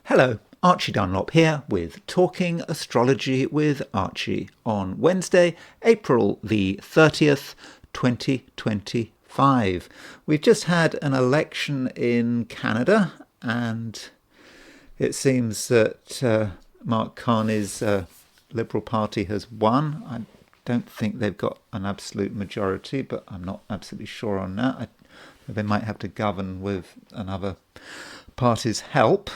Hello, Archie Dunlop here with Talking Astrology with Archie on Wednesday, April the 30th, 2025. We've just had an election in Canada, and it seems that Mark Carney's Liberal Party has won. I don't think they've got an absolute majority, but I'm not absolutely sure on that. They might have to govern with another party's help,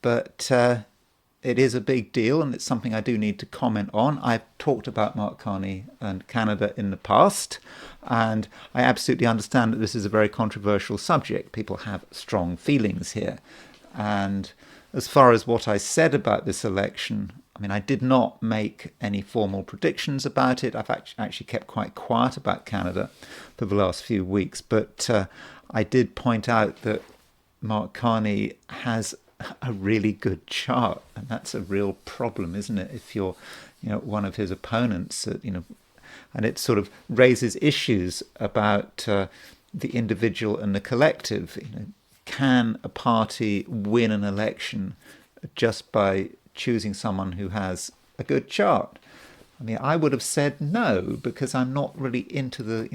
but it is a big deal, and it's something I do need to comment on. I've talked about Mark Carney and Canada in the past, and I absolutely understand that this is a very controversial subject. People have strong feelings here. And as far as what I said about this election, I mean, I did not make any formal predictions about it. I've actually kept quite quiet about Canada for the last few weeks, but I did point out that Mark Carney has a really good chart, and that's a real problem, isn't it? If you're, one of his opponents, and it sort of raises issues about the individual and the collective. Can a party win an election just by choosing someone who has a good chart? I mean, I would have said no, because I'm not really into the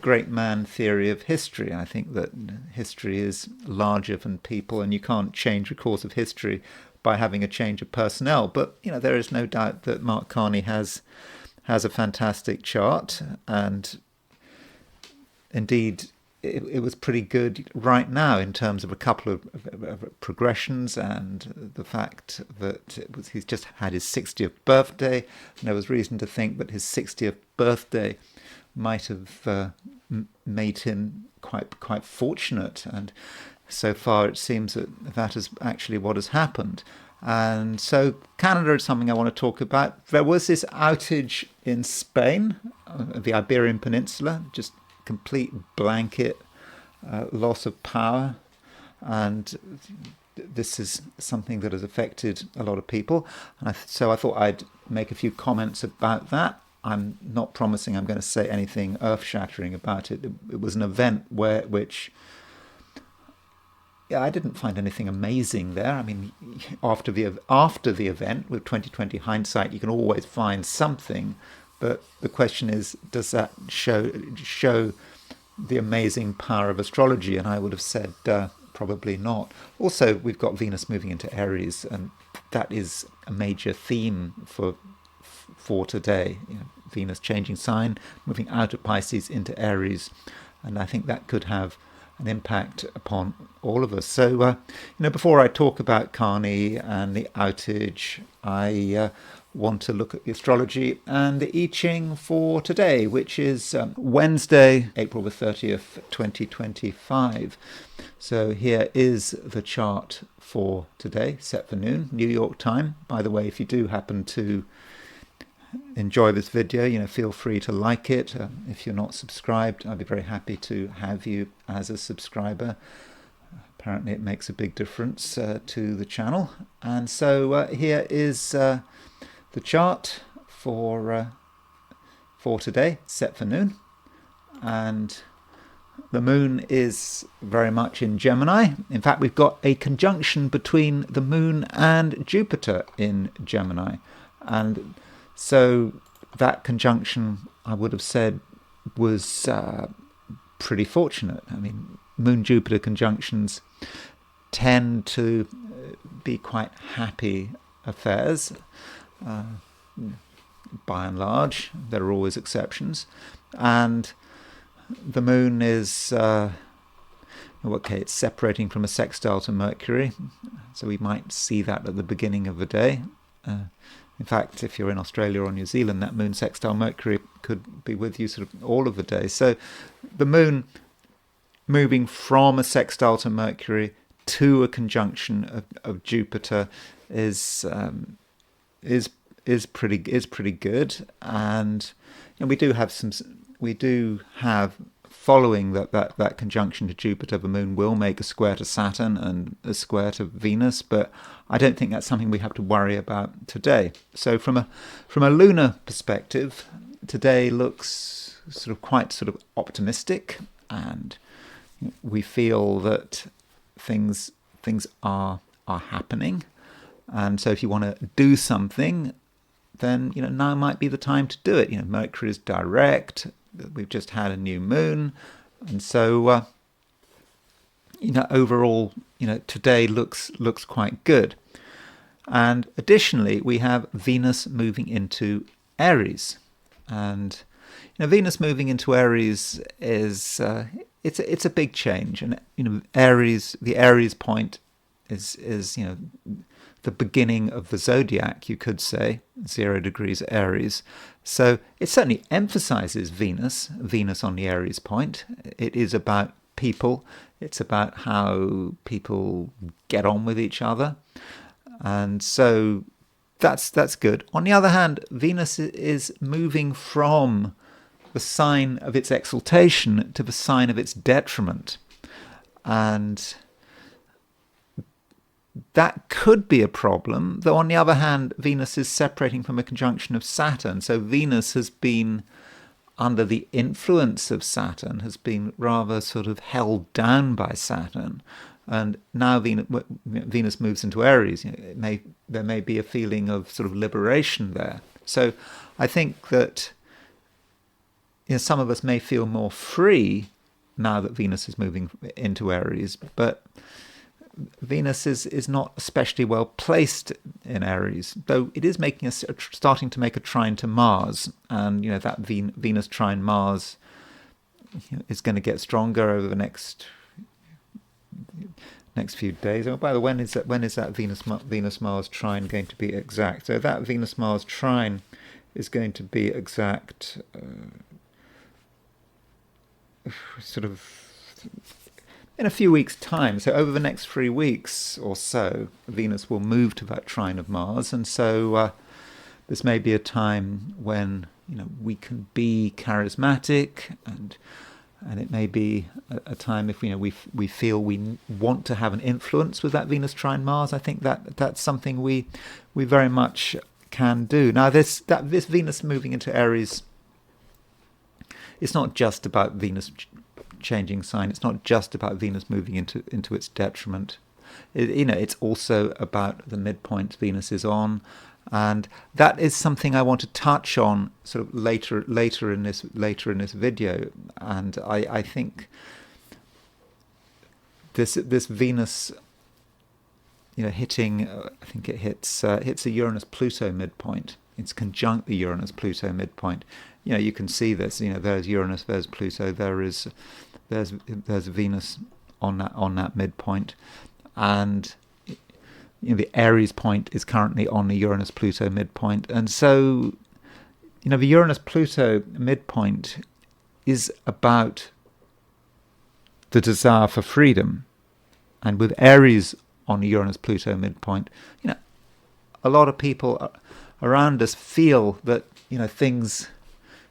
great man theory of history. I think that history is larger than people, and you can't change the course of history by having a change of personnel. But there is no doubt that Mark Carney has a fantastic chart, and indeed it was pretty good right now in terms of a couple of progressions, and the fact that he's just had his 60th birthday, and there was reason to think that his 60th birthday might have made him quite fortunate, and so far it seems that is actually what has happened. And so Canada is something I want to talk about. There was this outage in Spain, the Iberian Peninsula, just complete blanket loss of power, and this is something that has affected a lot of people, and so I thought I'd make a few comments about that. I'm not promising I'm going to say anything earth-shattering about it. It was an event which I didn't find anything amazing there. I mean, after the event, with 2020 hindsight, you can always find something, but the question is, does that show the amazing power of astrology? And I would have said probably not. Also, we've got Venus moving into Aries, and that is a major theme for today. Venus changing sign, moving out of Pisces into Aries, and I think that could have an impact upon all of us. So, before I talk about Carney and the outage, I want to look at the astrology and the I Ching for today, which is Wednesday, April the 30th, 2025. So here is the chart for today, set for noon, New York time. By the way, if you do happen to enjoy this video, feel free to like it. If you're not subscribed, I'd be very happy to have you as a subscriber. Apparently it makes a big difference to the channel. And so here is the chart for today, set for noon. And the moon is very much in Gemini. In fact, we've got a conjunction between the moon and Jupiter in Gemini. And so that conjunction, I would have said, was pretty fortunate. I mean, Moon-Jupiter conjunctions tend to be quite happy affairs, by and large. There are always exceptions. And the moon is, it's separating from a sextile to Mercury, so we might see that at the beginning of the day. In fact, if you're in Australia or New Zealand, that moon sextile Mercury could be with you sort of all of the day. So the moon moving from a sextile to Mercury to a conjunction of Jupiter is pretty good. And we do have following that conjunction to Jupiter, the moon will make a square to Saturn and a square to Venus, but I don't think that's something we have to worry about today. So from a lunar perspective, today looks quite optimistic, and we feel that things are are happening. And so if you want to do something, then now might be the time to do it. Mercury is direct. We've just had a new moon, and so overall, today looks quite good. And additionally, we have Venus moving into Aries, and Venus moving into Aries is it's a big change, and Aries, the Aries point is the beginning of the zodiac, you could say, 0 degrees Aries. So it certainly emphasizes Venus on the Aries point. It is about people. It's about how people get on with each other. And so that's good. On the other hand, Venus is moving from the sign of its exaltation to the sign of its detriment. And that could be a problem, though on the other hand, Venus is separating from a conjunction of Saturn. So Venus has been under the influence of Saturn, has been rather sort of held down by Saturn. And now Venus moves into Aries. There may be a feeling of sort of liberation there. So I think that some of us may feel more free now that Venus is moving into Aries, but Venus is not especially well placed in Aries, though it is starting to make a trine to Mars, and that Venus trine Mars is going to get stronger over the next few days. Oh, by the way, when is that Venus Mars trine going to be exact? So that Venus Mars trine is going to be exact, sort of in a few weeks' time. So over the next 3 weeks or so, Venus will move to that trine of Mars, and so this may be a time when we can be charismatic, and it may be a time if we feel we want to have an influence with that Venus trine Mars. I think that's something we very much can do. Now this Venus moving into Aries, it's not just about Venus changing sign. It's not just about Venus moving into its detriment. It's also about the midpoint Venus is on, and that is something I want to touch on sort of later in this video. And I think this Venus, hitting, I think it hits a Uranus-Pluto midpoint. It's conjunct the Uranus-Pluto midpoint. You can see this. There's Uranus, there's Pluto, there's Venus on that midpoint, and the Aries point is currently on the Uranus-Pluto midpoint, and so the Uranus-Pluto midpoint is about the desire for freedom, and with Aries on the Uranus-Pluto midpoint, a lot of people around us feel that things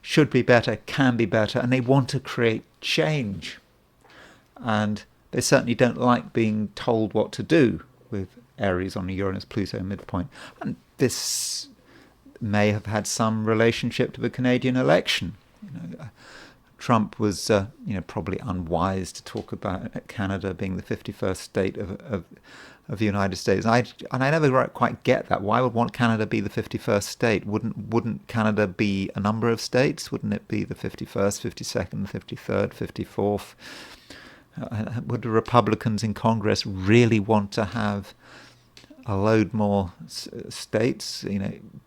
should be better, can be better, and they want to create change. And they certainly don't like being told what to do with Aries on the Uranus-Pluto midpoint. And this may have had some relationship to the Canadian election. Trump was probably unwise to talk about Canada being the 51st state of the United States. And I never quite get that. Why would want Canada be the 51st state? Wouldn't Canada be a number of states? Wouldn't it be the 51st, 52nd, 53rd, 54th? Would the Republicans in Congress really want to have a load more states?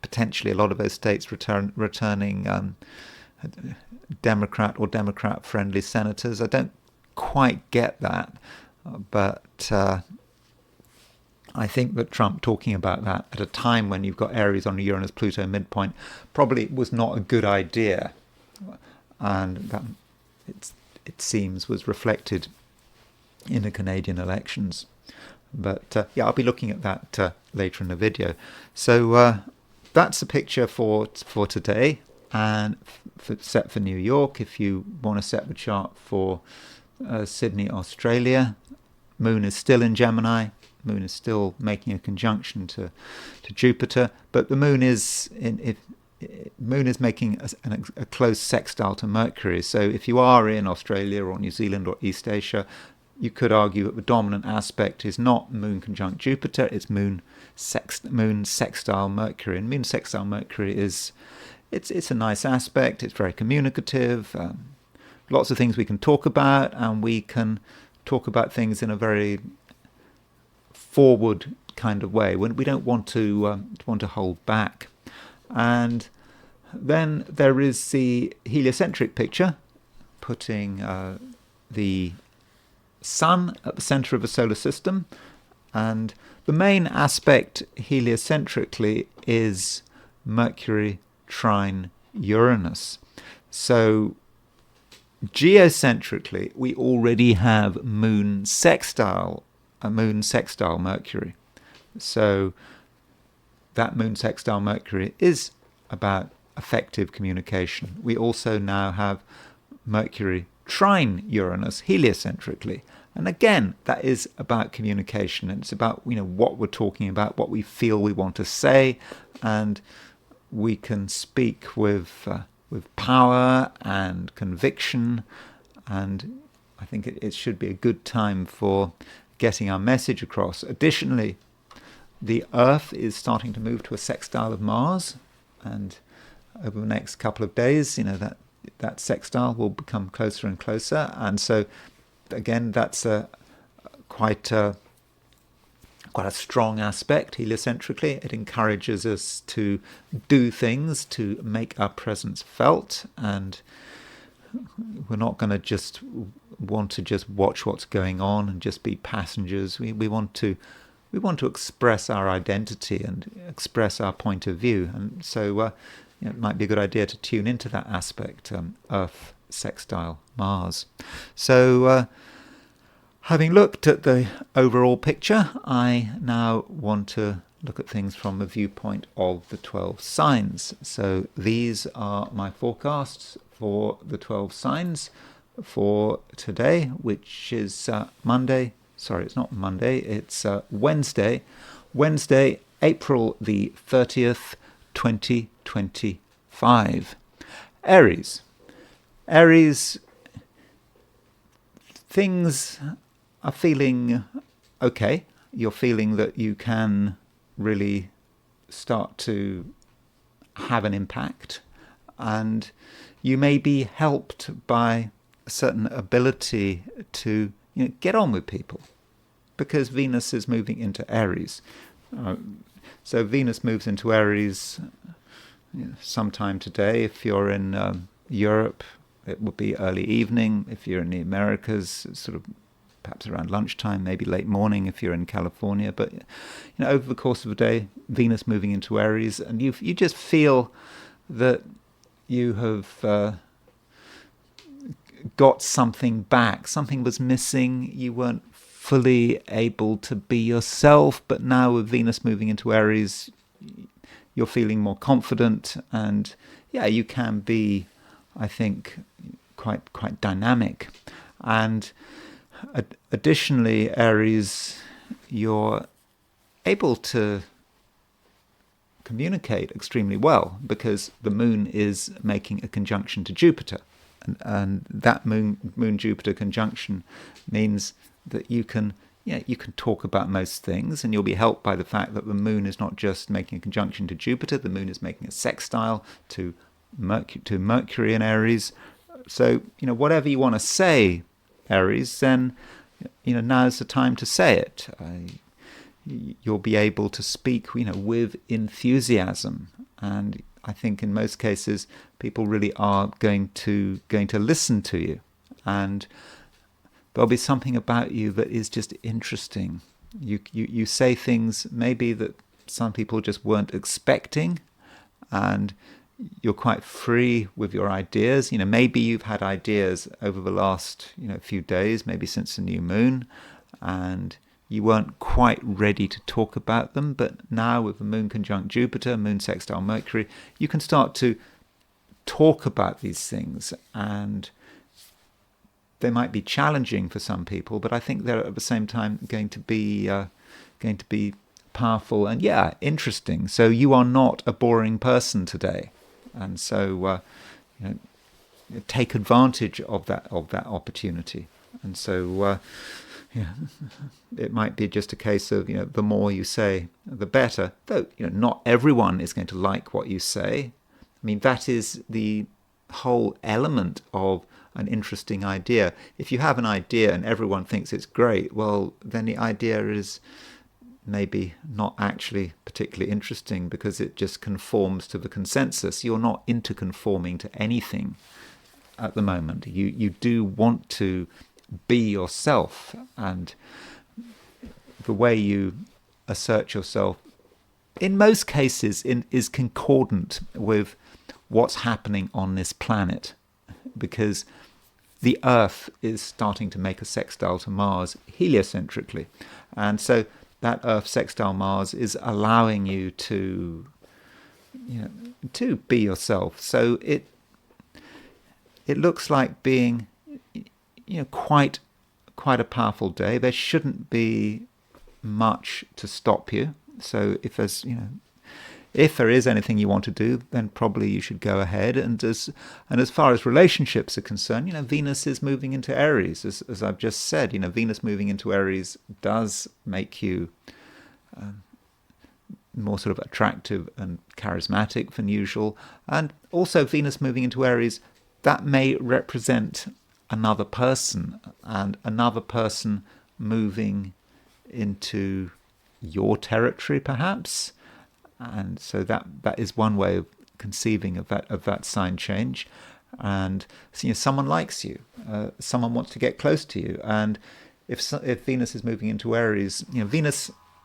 Potentially a lot of those states returning Democrat or Democrat-friendly senators. I don't quite get that, but I think that Trump talking about that at a time when you've got Aries on the Uranus-Pluto midpoint probably was not a good idea, and that it seems was reflected in the Canadian elections. But I'll be looking at that later in the video. So that's a picture for today, and set for New York. If you want to set the chart for Sydney, Australia, Moon is still in Gemini. Moon is still making a conjunction to Jupiter, but the Moon is Moon is making a close sextile to Mercury. So if you are in Australia or New Zealand or East Asia, you could argue that the dominant aspect is not Moon conjunct Jupiter, it's Moon sextile Mercury. And Moon sextile Mercury it's a nice aspect, it's very communicative, lots of things we can talk about, and we can talk about things in a very forward kind of way when we don't want to hold back. And then there is the heliocentric picture, putting the Sun at the center of the solar system, and the main aspect heliocentrically is Mercury trine Uranus. So geocentrically, we already have a moon sextile Mercury. So that moon sextile Mercury is about effective communication. We also now have Mercury trine Uranus heliocentrically. And again, that is about communication. And it's about, what we're talking about, what we feel we want to say, and we can speak with power and conviction. And I think it should be a good time for getting our message across. Additionally, the Earth is starting to move to a sextile of Mars, and over the next couple of days, that sextile will become closer and closer. And so, again, that's quite a strong aspect heliocentrically. It encourages us to do things, to make our presence felt, and we're not going to just want to watch what's going on and just be passengers. We want to express our identity and express our point of view. And so it might be a good idea to tune into that aspect, Earth sextile Mars. So having looked at the overall picture, I now want to look at things from the viewpoint of the 12 signs. So these are my forecasts for the 12 signs for today, which is Monday. Sorry, it's not Monday, it's Wednesday, April the 30th, 2025. Aries, things are feeling okay. You're feeling that you can really start to have an impact, and you may be helped by a certain ability to get on with people, because Venus is moving into Aries. So Venus moves into Aries sometime today. If you're in Europe, it will be early evening. If you're in the Americas, it's sort of perhaps around lunchtime, maybe late morning if you're in California. But over the course of the day, Venus moving into Aries, and you just feel that you have got something back. Something was missing. You weren't fully able to be yourself, but now with Venus moving into Aries, you're feeling more confident, and you can be, I think, quite dynamic. And additionally, Aries, you're able to communicate extremely well because the moon is making a conjunction to Jupiter, and that moon Jupiter conjunction means that you can talk about most things, and you'll be helped by the fact that the moon is not just making a conjunction to Jupiter, the moon is making a sextile to Mercury in Aries. So, whatever you want to say, Aries, then, now's the time to say it. You'll be able to speak, with enthusiasm. And I think in most cases, people really are going to listen to you. And there'll be something about you that is just interesting. You say things maybe that some people just weren't expecting, and you're quite free with your ideas. Maybe you've had ideas over the last few days, maybe since the new moon, and you weren't quite ready to talk about them. But now with the moon conjunct Jupiter, moon sextile Mercury, you can start to talk about these things, and they might be challenging for some people, but I think they're at the same time going to be powerful and interesting. So you are not a boring person today, and so take advantage of that opportunity. And so Yeah, it might be just a case of, the more you say, the better. Though, not everyone is going to like what you say. I mean, that is the whole element of an interesting idea. If you have an idea and everyone thinks it's great, well, then the idea is maybe not actually particularly interesting because it just conforms to the consensus. You're not into conforming to anything at the moment. You do want to be yourself, and the way you assert yourself in most cases is concordant with what's happening on this planet, because the Earth is starting to make a sextile to Mars heliocentrically, and so that Earth sextile Mars is allowing you to to be yourself. So it looks like being quite a powerful day. There shouldn't be much to stop you. So if there is anything you want to do, then probably you should go ahead. And as far as relationships are concerned, Venus is moving into Aries, as I've just said. Venus moving into Aries does make you more sort of attractive and charismatic than usual. And also Venus moving into Aries, that may represent another person, and another person moving into your territory, perhaps. And so that is one way of conceiving of that sign change. And someone likes you, someone wants to get close to you, and if Venus is moving into Aries,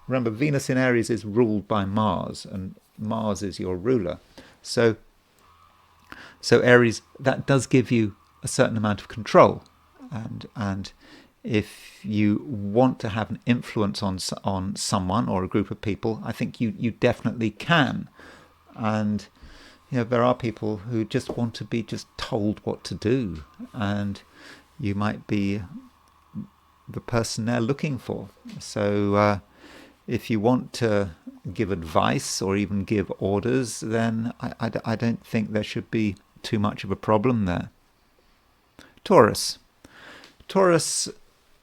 remember Venus in Aries is ruled by Mars, and Mars is your ruler. So Aries, that does give you a certain amount of control, and if you want to have an influence on someone or a group of people, I think you definitely can. And there are people who just want to be just told what to do, and you might be the person they're looking for. So if you want to give advice or even give orders, then I don't think there should be too much of a problem there. Taurus,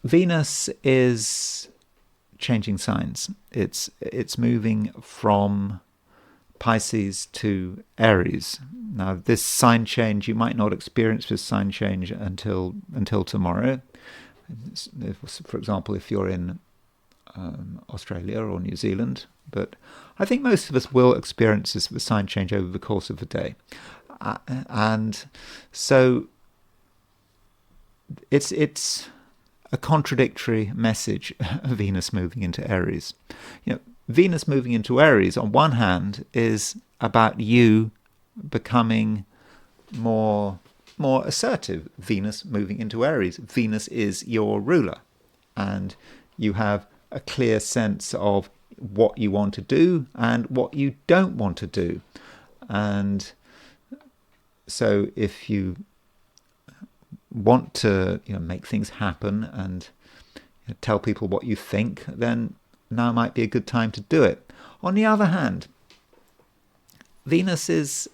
Venus is changing signs. It's moving from Pisces to Aries. Now, this sign change, you might not experience this sign change until tomorrow. For example, if you're in Australia or New Zealand, but I think most of us will experience this sign change over the course of the day, and so it's a contradictory message. Venus moving into Aries. Venus moving into Aries, on one hand, is about you becoming more assertive. Venus moving into Aries. Venus is your ruler, and you have a clear sense of what you want to do and what you don't want to do. And so if you want to make things happen and tell people what you think, then now might be a good time to do it. On the other hand, Venus is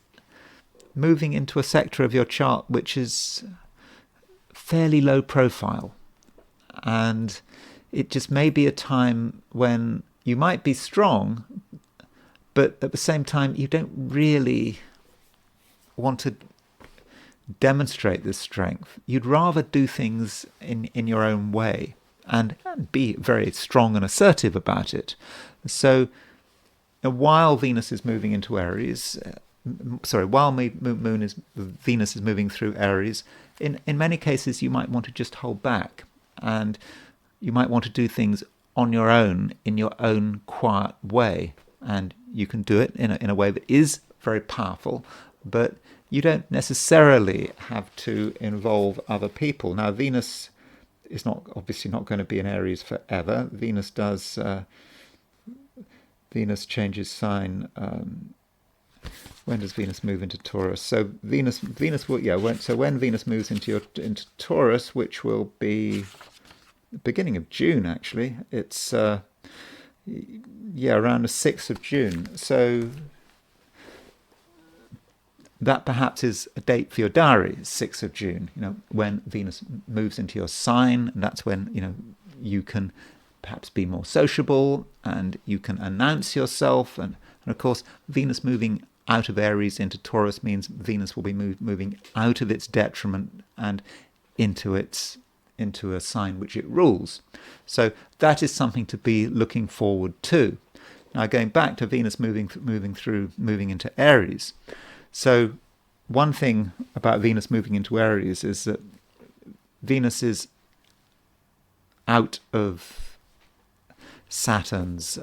moving into a sector of your chart which is fairly low profile, and it just may be a time when you might be strong, but at the same time you don't really want to demonstrate this strength. You'd rather do things in your own way and be very strong and assertive about it. So while Venus is moving into Aries, while Venus is moving through Aries, in many cases you might want to just hold back, and you might want to do things on your own, in your own quiet way, and you can do it in a way that is very powerful, but you don't necessarily have to involve other people. Now, Venus is obviously not going to be in Aries forever. Venus changes sign. When does Venus move into Taurus? So Venus will so when Venus moves into Taurus, which will be the beginning of June, actually. It's around the 6th of June. So that perhaps is a date for your diary, 6th of June, when Venus moves into your sign, and that's when, you can perhaps be more sociable, and you can announce yourself. And of course, Venus moving out of Aries into Taurus means Venus will be moving out of its detriment and into a sign which it rules. So that is something to be looking forward to. Now, going back to Venus moving into Aries. So one thing about Venus moving into Aries is that Venus is out of Saturn's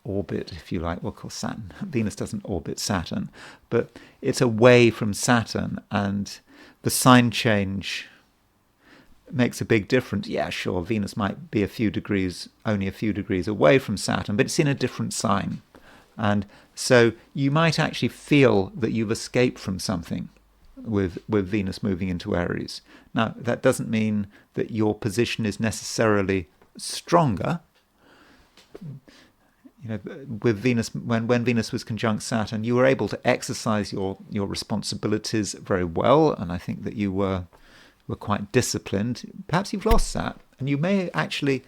orbit, if you like. Well, of course, Venus doesn't orbit Saturn, but it's away from Saturn, and the sign change makes a big difference. Yeah, sure, Venus might be only a few degrees away from Saturn, but it's in a different sign. And so you might actually feel that you've escaped from something with Venus moving into Aries. Now, that doesn't mean that your position is necessarily stronger. With Venus, when Venus was conjunct Saturn, you were able to exercise your responsibilities very well, and I think that you were quite disciplined. Perhaps you've lost that, and you may actually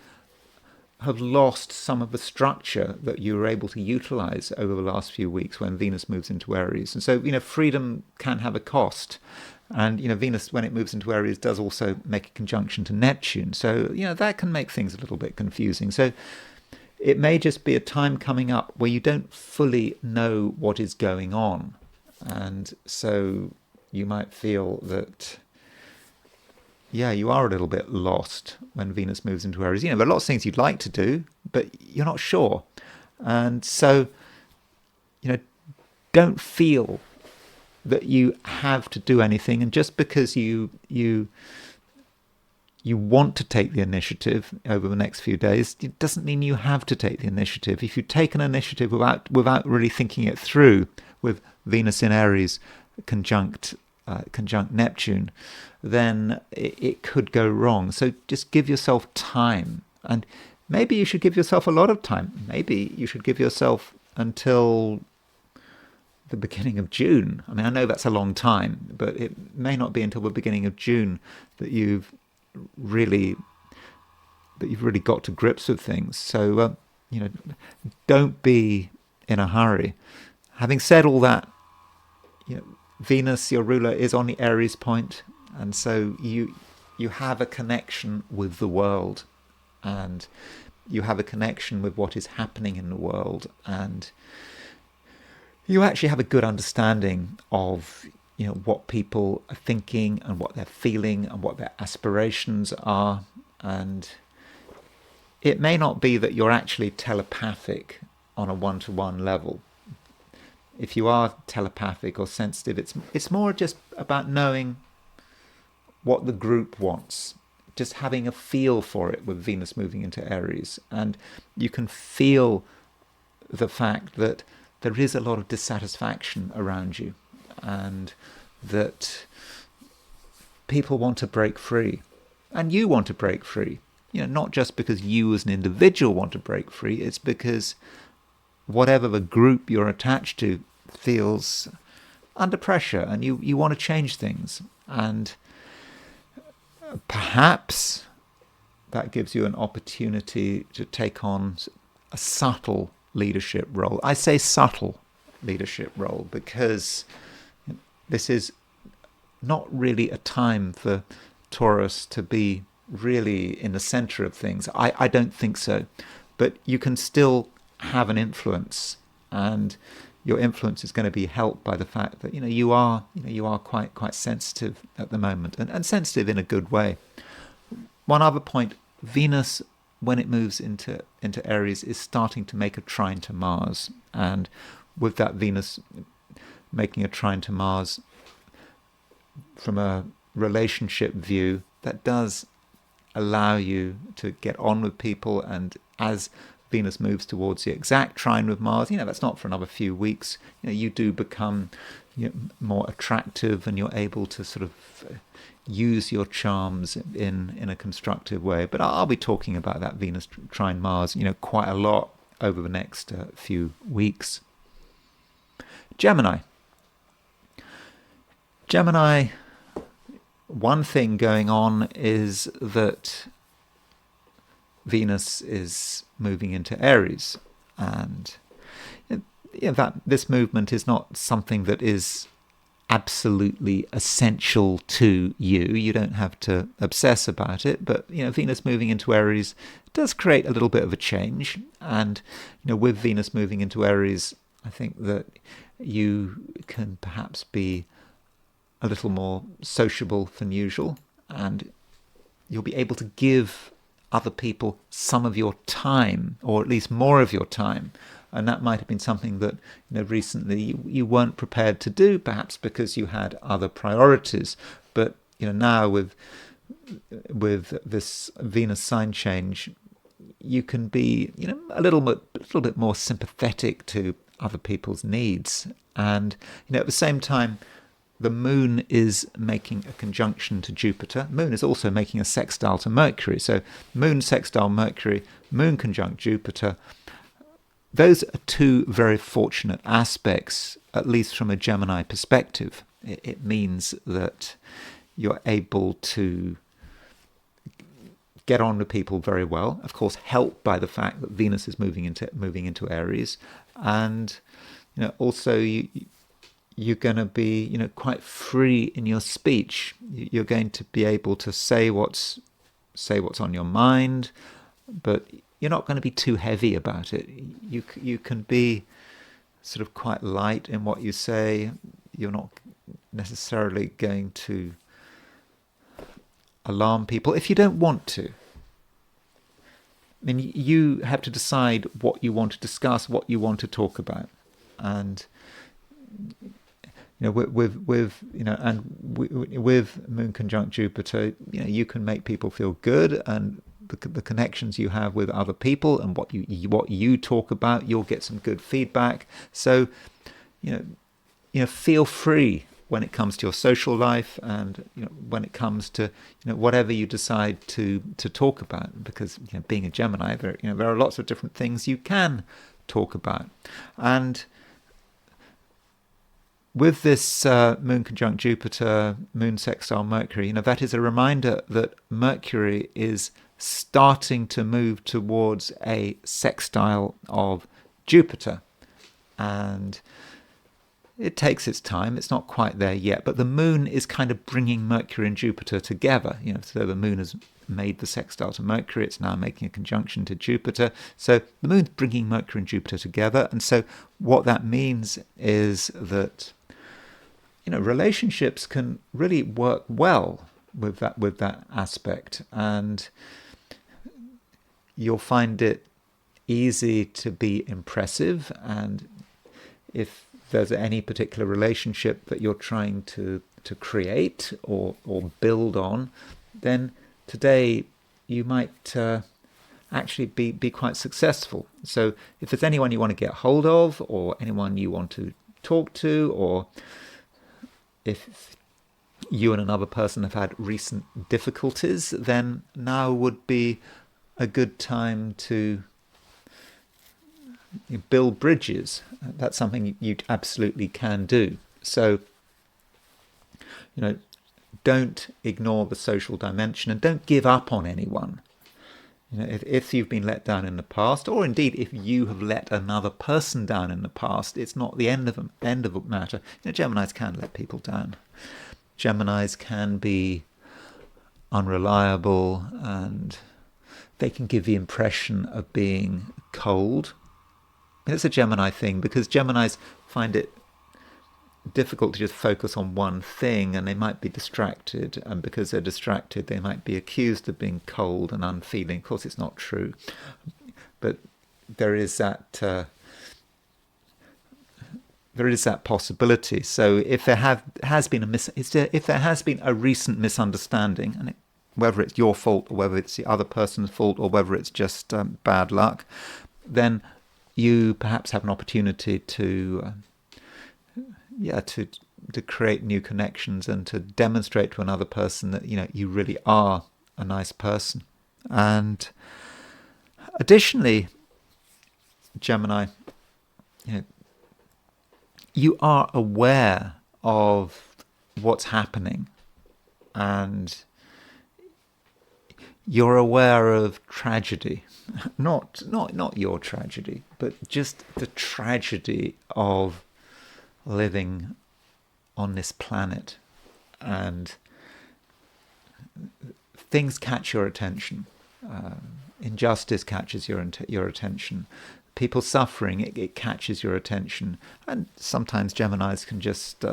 have lost some of the structure that you were able to utilize over the last few weeks when Venus moves into Aries. And so, freedom can have a cost. And, Venus, when it moves into Aries, does also make a conjunction to Neptune. So, that can make things a little bit confusing. So it may just be a time coming up where you don't fully know what is going on. And so you might feel that, you are a little bit lost when Venus moves into Aries. There are lots of things you'd like to do, but you're not sure. And so, don't feel that you have to do anything. And just because you want to take the initiative over the next few days, it doesn't mean you have to take the initiative. If you take an initiative without really thinking it through, with Venus in Aries conjunct Neptune, then it could go wrong. So just give yourself time. And maybe you should give yourself a lot of time. Maybe you should give yourself until the beginning of June. I mean, I know that's a long time, but it may not be until the beginning of June that you've really got to grips with things. So, don't be in a hurry. Having said all that, Venus, your ruler, is on the Aries point, and so you have a connection with the world, and you have a connection with what is happening in the world, and you actually have a good understanding of what people are thinking and what they're feeling and what their aspirations are. And it may not be that you're actually telepathic on a one-to-one level. If you are telepathic or sensitive, it's more just about knowing what the group wants, just having a feel for it with Venus moving into Aries. And you can feel the fact that there is a lot of dissatisfaction around you, and that people want to break free, and you want to break free. Not just because you as an individual want to break free, it's because whatever the group you're attached to feels under pressure, and you want to change things. And perhaps that gives you an opportunity to take on a subtle leadership role. I say subtle leadership role because this is not really a time for Taurus to be really in the center of things. I don't think so. But you can still have an influence, and your influence is going to be helped by the fact that you are quite sensitive at the moment, and sensitive in a good way. One other point: Venus, when it moves into Aries, is starting to make a trine to Mars, and with that Venus making a trine to Mars, from a relationship view, that does allow you to get on with people. And as Venus moves towards the exact trine with Mars, that's not for another few weeks. You do become more attractive, and you're able to sort of use your charms in a constructive way. But I'll be talking about that Venus trine Mars, quite a lot over the next few weeks. Gemini, one thing going on is that Venus is moving into Aries, and that this movement is not something that is absolutely essential to you. You don't have to obsess about it, but Venus moving into Aries does create a little bit of a change. And with Venus moving into Aries, I think that you can perhaps be a little more sociable than usual, and you'll be able to give other people some of your time, or at least more of your time. And that might have been something that recently you weren't prepared to do, perhaps because you had other priorities. But now with this Venus sign change, you can be a little bit more sympathetic to other people's needs. And at the same time, the moon is making a conjunction to Jupiter. Moon is also making a sextile to Mercury. So moon sextile Mercury, moon conjunct Jupiter. Those are two very fortunate aspects, at least from a Gemini perspective. It means that you're able to get on with people very well. Of course, helped by the fact that Venus is moving into Aries, and also you're going to be quite free in your speech. You're going to be able to say what's on your mind, but you're not going to be too heavy about it. You can be sort of quite light in what you say. You're not necessarily going to alarm people if you don't want to. I mean, you have to decide what you want to discuss, what you want to talk about, and with Moon conjunct Jupiter, you can make people feel good, and the connections you have with other people and what you talk about, you'll get some good feedback. So, feel free when it comes to your social life, and when it comes to whatever you decide to talk about, because being a Gemini, there are lots of different things you can talk about. And with this Moon conjunct Jupiter, Moon sextile Mercury, that is a reminder that Mercury is starting to move towards a sextile of Jupiter. And it takes its time. It's not quite there yet. But the Moon is kind of bringing Mercury and Jupiter together. So the Moon has made the sextile to Mercury. It's now making a conjunction to Jupiter. So the Moon's bringing Mercury and Jupiter together. And so what that means is that relationships can really work well with that aspect, and you'll find it easy to be impressive. And if there's any particular relationship that you're trying to create or build on, then today you might actually be quite successful. So if there's anyone you want to get hold of, or anyone you want to talk to, or if you and another person have had recent difficulties, then now would be a good time to build bridges. That's something you absolutely can do. So, don't ignore the social dimension, and don't give up on anyone. If you've been let down in the past, or indeed if you have let another person down in the past, it's not the end of the matter. Geminis can let people down. Geminis can be unreliable, and they can give the impression of being cold. And it's a Gemini thing, because Geminis find it difficult to just focus on one thing, and they might be distracted, and because they're distracted they might be accused of being cold and unfeeling. Of course, it's not true, but there is that possibility. So if there has been a recent misunderstanding, and whether it's your fault or whether it's the other person's fault or whether it's just bad luck, then you perhaps have an opportunity to create new connections, and to demonstrate to another person that you really are a nice person. And additionally, Gemini, you are aware of what's happening, and you're aware of tragedy, not your tragedy, but just the tragedy of living on this planet, and things catch your attention. Injustice catches your attention. People suffering, it catches your attention. And sometimes Geminis can just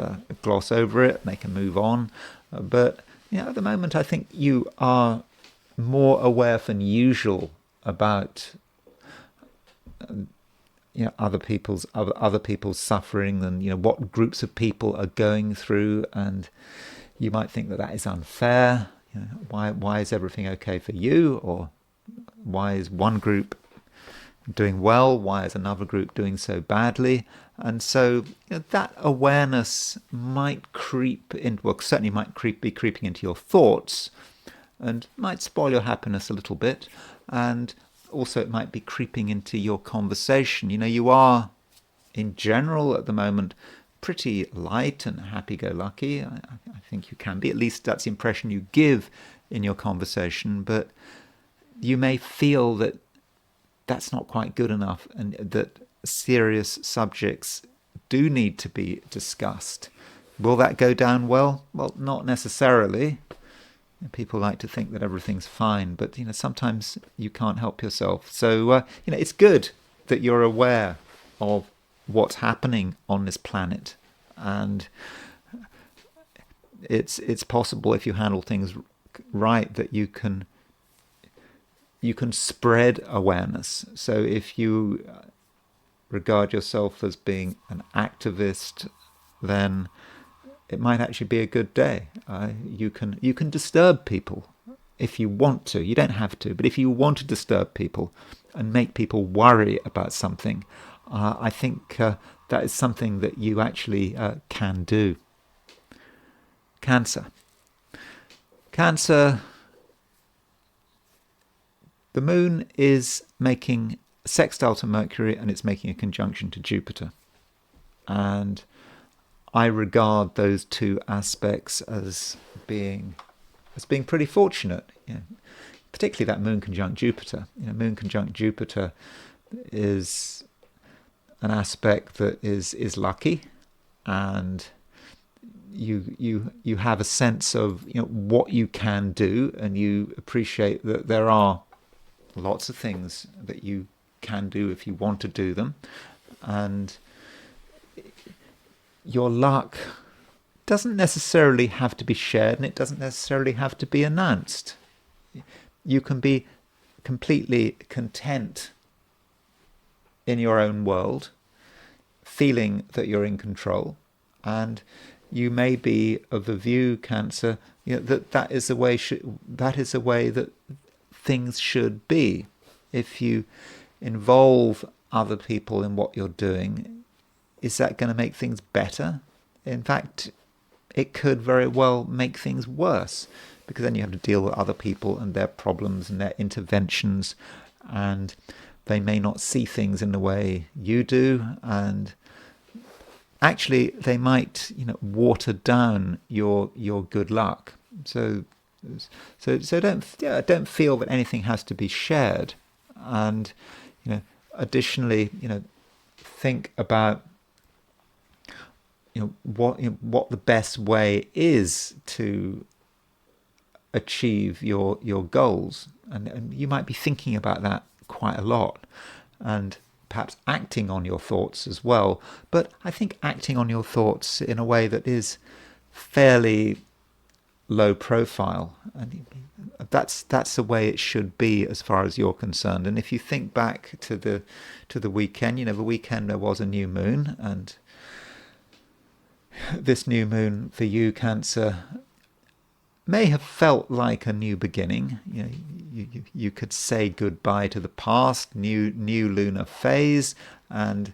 gloss over it, they can move on. But at the moment, I think you are more aware than usual about other people's suffering, than what groups of people are going through, and you might think that is unfair. Why is everything okay for you, or why is one group doing well, why is another group doing so badly? And so that awareness might creep into, well, certainly might be creeping into your thoughts, and might spoil your happiness a little bit. And also it might be creeping into your conversation. You are, in general at the moment, pretty light and happy-go-lucky. I think you can be. At least that's the impression you give in your conversation. But you may feel that that's not quite good enough, and that serious subjects do need to be discussed. Will that go down well? Well, not necessarily. People like to think that everything's fine, but sometimes you can't help yourself. So it's good that you're aware of what's happening on this planet, and it's possible, if you handle things right, that you can spread awareness. So if you regard yourself as being an activist, then it might actually be a good day. You can disturb people if you want to. You don't have to, but if you want to disturb people and make people worry about something, I think that is something that you actually can do. Cancer. The moon is making a sextile to Mercury, and it's making a conjunction to Jupiter. And I regard those two aspects as being pretty fortunate. Particularly that moon conjunct Jupiter. Moon conjunct Jupiter is an aspect that is lucky, and you have a sense of what you can do, and you appreciate that there are lots of things that you can do if you want to do them. And your luck doesn't necessarily have to be shared, and it doesn't necessarily have to be announced. You can be completely content in your own world, feeling that you're in control, and you may be of the view, Cancer, that is the way that things should be. If you involve other people in what you're doing, is that going to make things better? In fact, it could very well make things worse, because then you have to deal with other people and their problems and their interventions, and they may not see things in the way you do, and actually they might water down your good luck. So don't feel that anything has to be shared. And additionally, think about what the best way is to achieve your goals, and you might be thinking about that quite a lot, and perhaps acting on your thoughts as well. But I think acting on your thoughts in a way that is fairly low profile, and that's the way it should be as far as you're concerned. And if you think back to the weekend, the weekend there was a new moon, and this new moon for you, Cancer, may have felt like a new beginning. You could say goodbye to the past, new lunar phase, and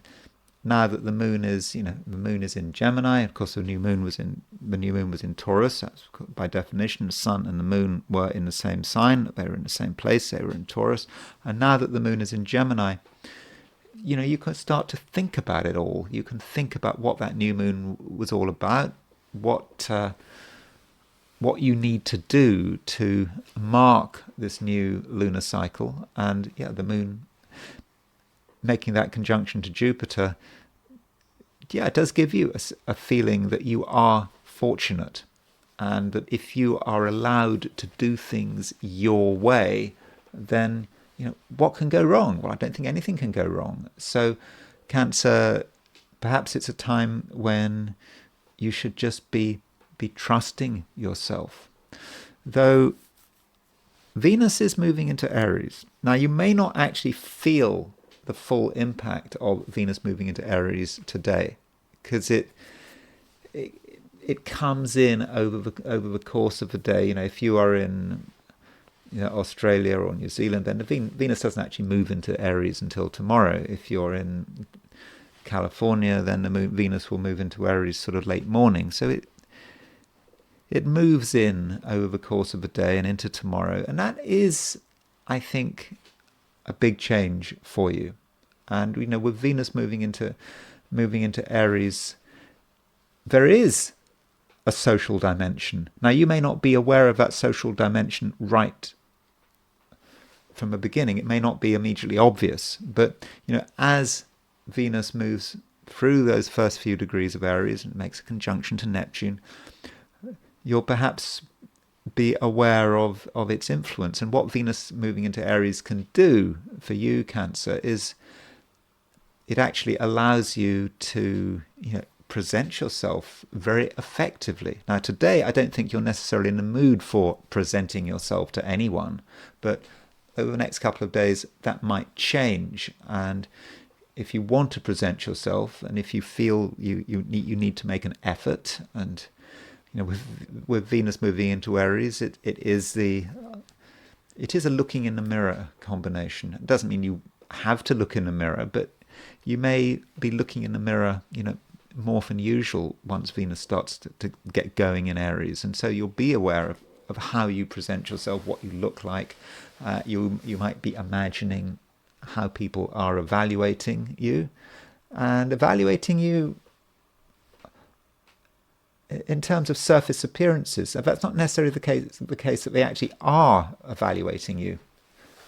now that the moon is in Gemini. Of course, the new moon was in Taurus. That's by definition. The sun and the moon were in the same sign. They were in the same place. They were in Taurus. And now that the moon is in Gemini, you can start to think about it all. You can think about what that new moon was all about, what what you need to do to mark this new lunar cycle, and the moon making that conjunction to Jupiter, it does give you a feeling that you are fortunate, and that if you are allowed to do things your way, then what can go wrong? Well, I don't think anything can go wrong. So Cancer, perhaps it's a time when you should just be trusting yourself. Though Venus is moving into Aries. Now, you may not actually feel the full impact of Venus moving into Aries today, because it comes in over the course of the day. If you are in Australia or New Zealand, then the Venus doesn't actually move into Aries until tomorrow. If you're in California, then the Venus will move into Aries sort of late morning. So it moves in over the course of the day and into tomorrow, and that is, I think, a big change for you. And with Venus moving into Aries, there is a social dimension. Now, you may not be aware of that social dimension right from the beginning. It may not be immediately obvious, but as Venus moves through those first few degrees of Aries and makes a conjunction to Neptune, you'll perhaps be aware of its influence. And what Venus moving into Aries can do for you, Cancer, is it actually allows you to present yourself very effectively. Now, today, I don't think you're necessarily in the mood for presenting yourself to anyone, but over the next couple of days, that might change. And if you want to present yourself, and if you feel you need to make an effort, and with Venus moving into Aries, it is a looking in the mirror combination. It doesn't mean you have to look in the mirror, but you may be looking in the mirror, more than usual once Venus starts to get going in Aries. And so you'll be aware of how you present yourself, what you look like. You might be imagining how people are evaluating you, and evaluating you in terms of surface appearances. That's not necessarily the case that they actually are evaluating you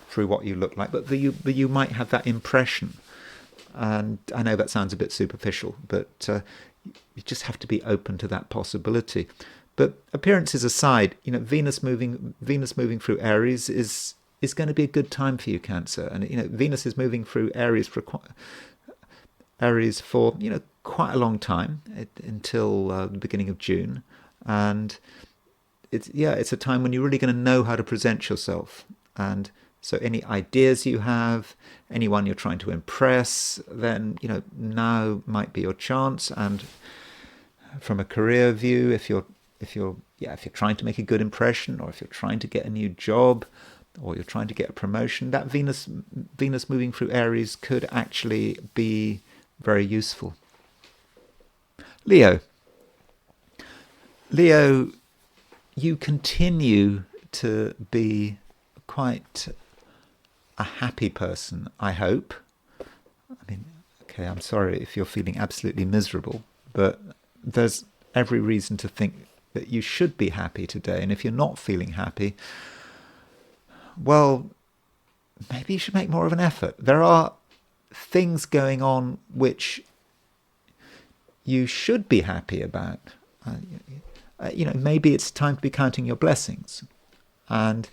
through what you look like, but you might have that impression. And I know that sounds a bit superficial, but you just have to be open to that possibility. But appearances aside, Venus moving through Aries is going to be a good time for you, Cancer. And Venus is moving through Aries for quite a long time, until the beginning of June, and it's a time when you're really going to know how to present yourself. And so any ideas you have, anyone you're trying to impress, then now might be your chance. And from a career view, if you're trying to make a good impression, or if you're trying to get a new job, or you're trying to get a promotion, that Venus moving through Aries could actually be very useful. Leo, you continue to be quite a happy person, I hope. I'm sorry if you're feeling absolutely miserable, but there's every reason to think that you should be happy today. And if you're not feeling happy, well, maybe you should make more of an effort. There are things going on which you should be happy about. Maybe it's time to be counting your blessings. And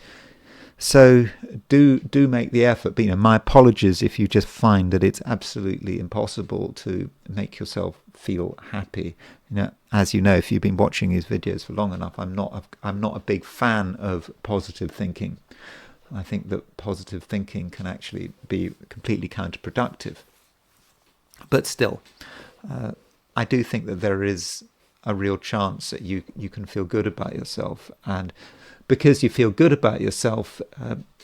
so do make the effort. But my apologies if you just find that it's absolutely impossible to make yourself feel happy. As you know, if you've been watching these videos for long enough, I'm not a big fan of positive thinking. I think that positive thinking can actually be completely counterproductive. But still, I do think that there is a real chance that you can feel good about yourself. And because you feel good about yourself,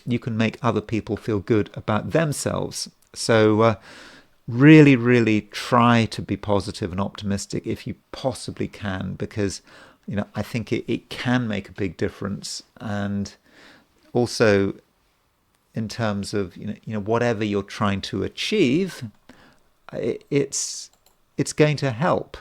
you can make other people feel good about themselves. So really, really try to be positive and optimistic if you possibly can, because I think it can make a big difference. And also, in terms of whatever you're trying to achieve, it's going to help.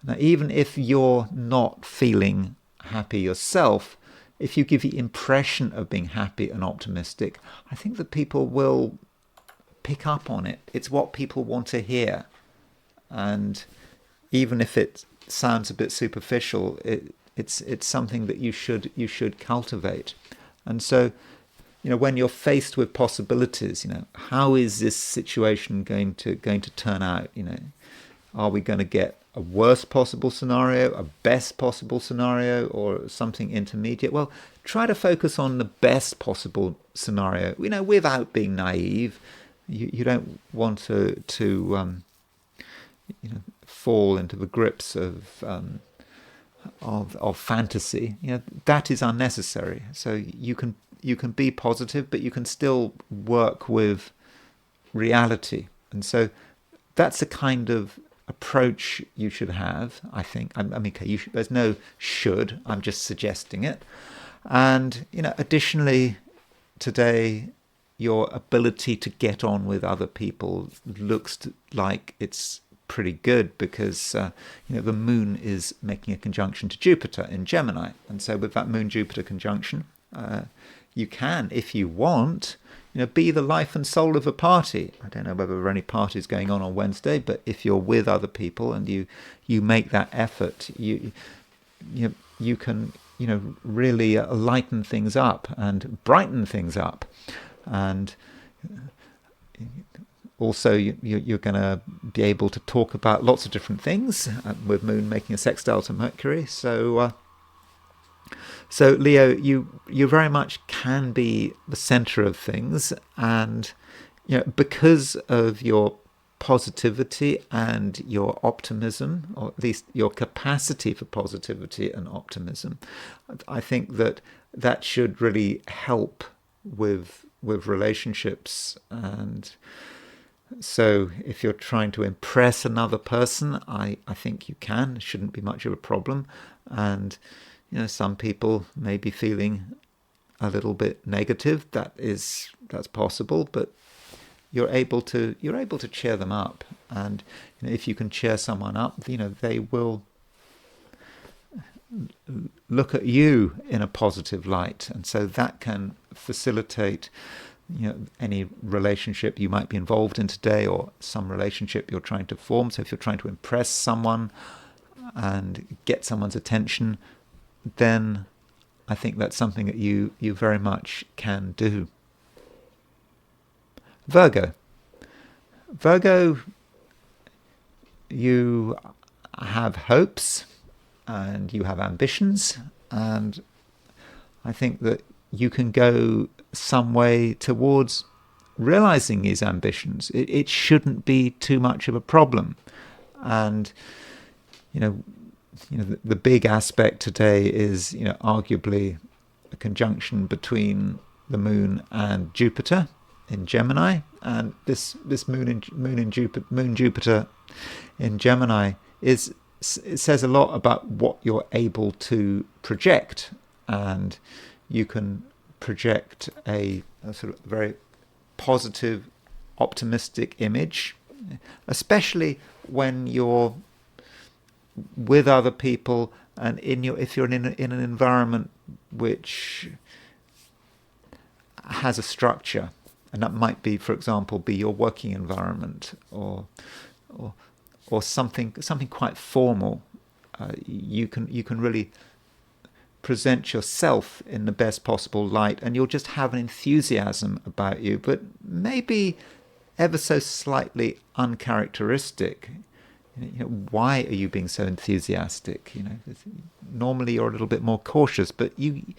Now, even if you're not feeling happy yourself, if you give the impression of being happy and optimistic, I think that people will pick up on it. It's what people want to hear. And even if it sounds a bit superficial, it's something that you should cultivate. And so, when you're faced with possibilities, how is this situation going to turn out? Are we going to get a worst possible scenario, a best possible scenario, or something intermediate? Well, try to focus on the best possible scenario, without being naive. You don't want to fall into the grips of fantasy. That is unnecessary. So you can be positive, but you can still work with reality. And so that's the kind of approach you should have, I think. There's no should. I'm just suggesting it. And additionally, today, your ability to get on with other people looks like it's pretty good, because the moon is making a conjunction to Jupiter in Gemini. And so with that moon-Jupiter conjunction, you can, if you want, be the life and soul of a party. I don't know whether there are any parties going on Wednesday, but if you're with other people and you make that effort, you can really lighten things up and brighten things up. And also you're going to be able to talk about lots of different things, with moon making a sextile to Mercury. So Leo, you very much can be the center of things, and because of your positivity and your optimism, or at least your capacity for positivity and optimism, I think that should really help with relationships. And so if you're trying to impress another person, I think you can. It shouldn't be much of a problem. And some people may be feeling a little bit negative. That's possible, but you're able to cheer them up. And if you can cheer someone up, they will look at you in a positive light, and so that can facilitate any relationship you might be involved in today, or some relationship you're trying to form. So if you're trying to impress someone and get someone's attention, then I think that's something that you very much can do. Virgo, you have hopes and you have ambitions, and I think that you can go some way towards realizing these ambitions. It shouldn't be too much of a problem. And the big aspect today is arguably a conjunction between the moon and Jupiter in Gemini, and this moon Jupiter in Gemini it says a lot about what you're able to project, and you can project a sort of very positive, optimistic image, especially when you're with other people and if you're in an environment which has a structure. And that might be, for example, be your working environment, or something quite formal. You can really present yourself in the best possible light, and you'll just have an enthusiasm about you, but maybe ever so slightly uncharacteristic. Why are you being so enthusiastic? Normally you're a little bit more cautious, but you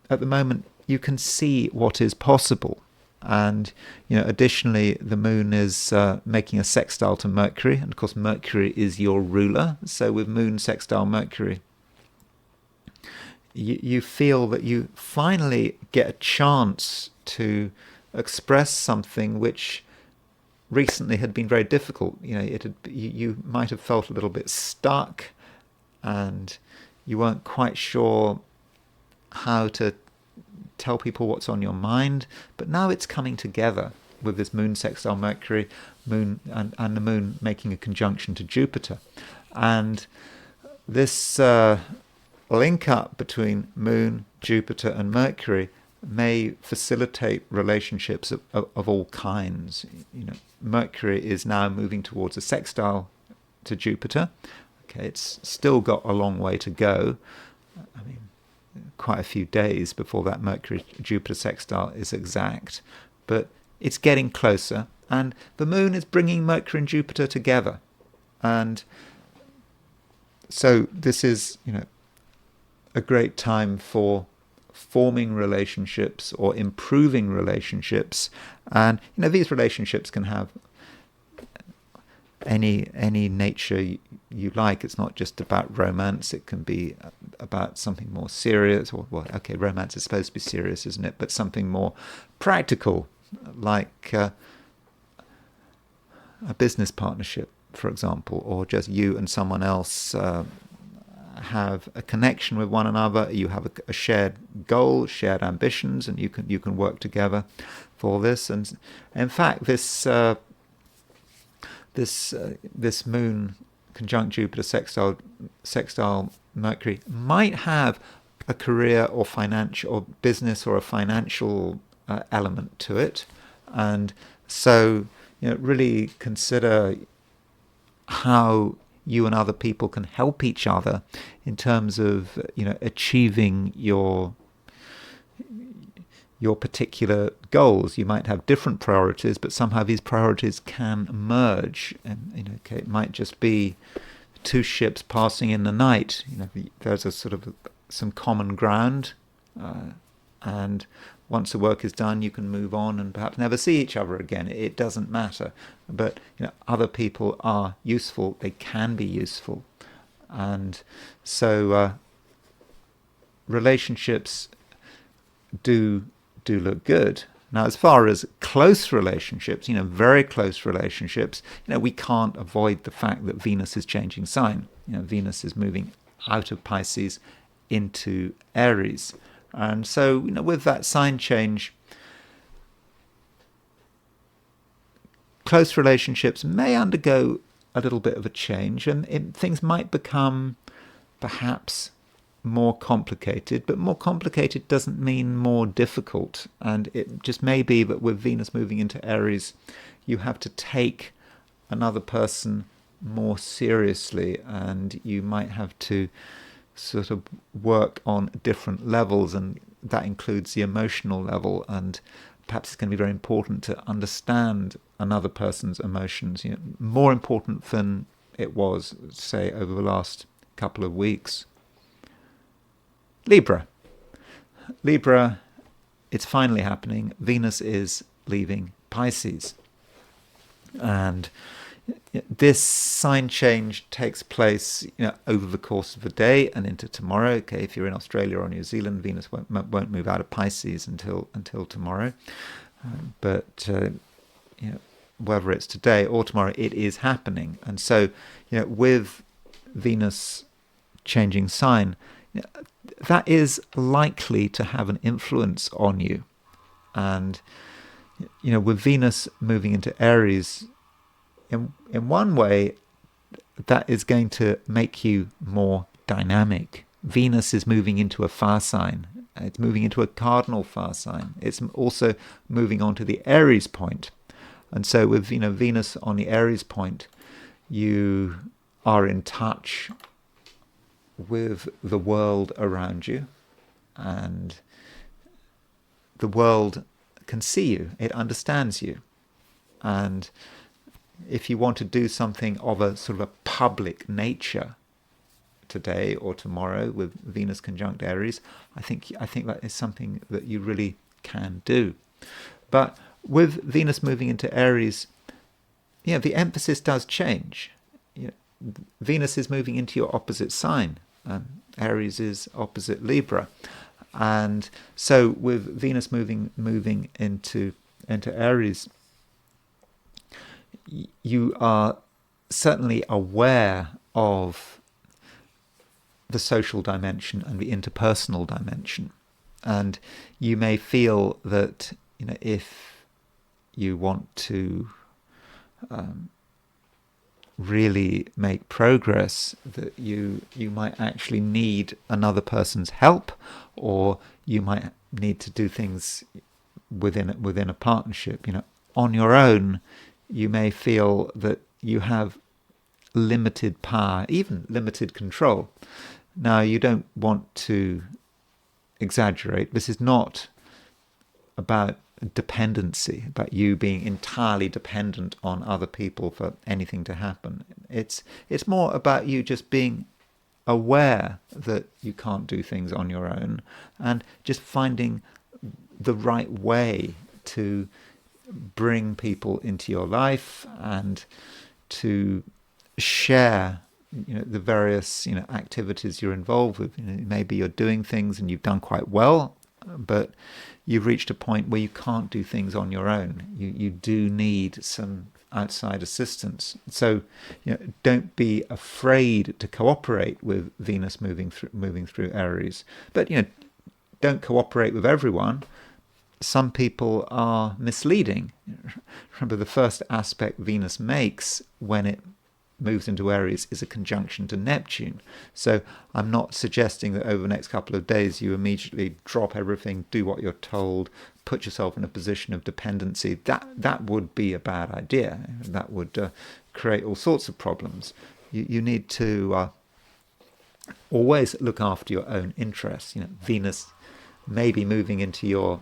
at the moment you can see what is possible. And additionally, the moon is making a sextile to Mercury, and of course Mercury is your ruler. So with moon sextile Mercury, you feel that you finally get a chance to express something which recently had been very difficult. You might have felt a little bit stuck, and you weren't quite sure how to tell people what's on your mind. But now it's coming together with this moon sextile Mercury, moon and the moon making a conjunction to Jupiter. And this link up between Moon, Jupiter, and Mercury may facilitate relationships of all kinds. Mercury is now moving towards a sextile to Jupiter. Okay, it's still got a long way to go. I mean, quite a few days before that Mercury-Jupiter sextile is exact, but it's getting closer, and the Moon is bringing Mercury and Jupiter together. And so this is, a great time for forming relationships or improving relationships. And these relationships can have any nature you like. It's not just about romance. It can be about something more serious, or okay, romance is supposed to be serious, isn't it? But something more practical, like a business partnership, for example, or just you and someone else have a connection with one another. You have a shared goal, shared ambitions, and you can work together for this. And in fact, this Moon conjunct Jupiter sextile Mercury might have a career or financial or business or a financial element to it. And so really consider how you and other people can help each other in terms of achieving your particular goals. You might have different priorities, but somehow these priorities can merge. And it might just be two ships passing in the night. There's a sort of some common ground, and once the work is done, you can move on and perhaps never see each other again. It doesn't matter. But other people are useful. They can be useful, and so relationships do look good. Now, as far as close relationships, very close relationships, we can't avoid the fact that Venus is changing sign. Venus is moving out of Pisces into Aries. And so, with that sign change, close relationships may undergo a little bit of a change, and things might become perhaps more complicated, but more complicated doesn't mean more difficult. And it just may be that with Venus moving into Aries, you have to take another person more seriously, and you might have to sort of work on different levels, and that includes the emotional level. And perhaps it's going to be very important to understand another person's emotions, more important than it was, say, over the last couple of weeks. Libra, it's finally happening. Venus is leaving Pisces, and this sign change takes place, over the course of the day and into tomorrow. Okay, if you're in Australia or New Zealand, Venus won't move out of Pisces until tomorrow. But whether it's today or tomorrow, it is happening. And so, with Venus changing sign, that is likely to have an influence on you. And with Venus moving into Aries, in one way, that is going to make you more dynamic. Venus is moving into a fire sign. It's moving into a cardinal fire sign. It's also moving on to the Aries point. And so with Venus on the Aries point, you are in touch with the world around you, and the world can see you. It understands you. And if you want to do something of a sort of a public nature today or tomorrow with Venus conjunct Aries, I think that is something that you really can do. But with Venus moving into Aries, the emphasis does change. Venus is moving into your opposite sign. Aries is opposite Libra, and so with Venus moving into Aries, you are certainly aware of the social dimension and the interpersonal dimension. And you may feel that, if you want to really make progress, that you might actually need another person's help, or you might need to do things within a partnership. On your own, you may feel that you have limited power, even limited control. Now, you don't want to exaggerate. This is not about dependency, about you being entirely dependent on other people for anything to happen. It's more about you just being aware that you can't do things on your own, and just finding the right way to bring people into your life and to share the various activities you're involved with. Maybe you're doing things and you've done quite well, but you've reached a point where you can't do things on your own. You do need some outside assistance. So don't be afraid to cooperate with Venus moving through Aries, but don't cooperate with everyone. Some people are misleading. Remember, the first aspect Venus makes when it moves into Aries is a conjunction to Neptune. So I'm not suggesting that over the next couple of days you immediately drop everything, do what you're told, put yourself in a position of dependency. That would be a bad idea. That would create all sorts of problems. You need to always look after your own interests. Venus may be moving into your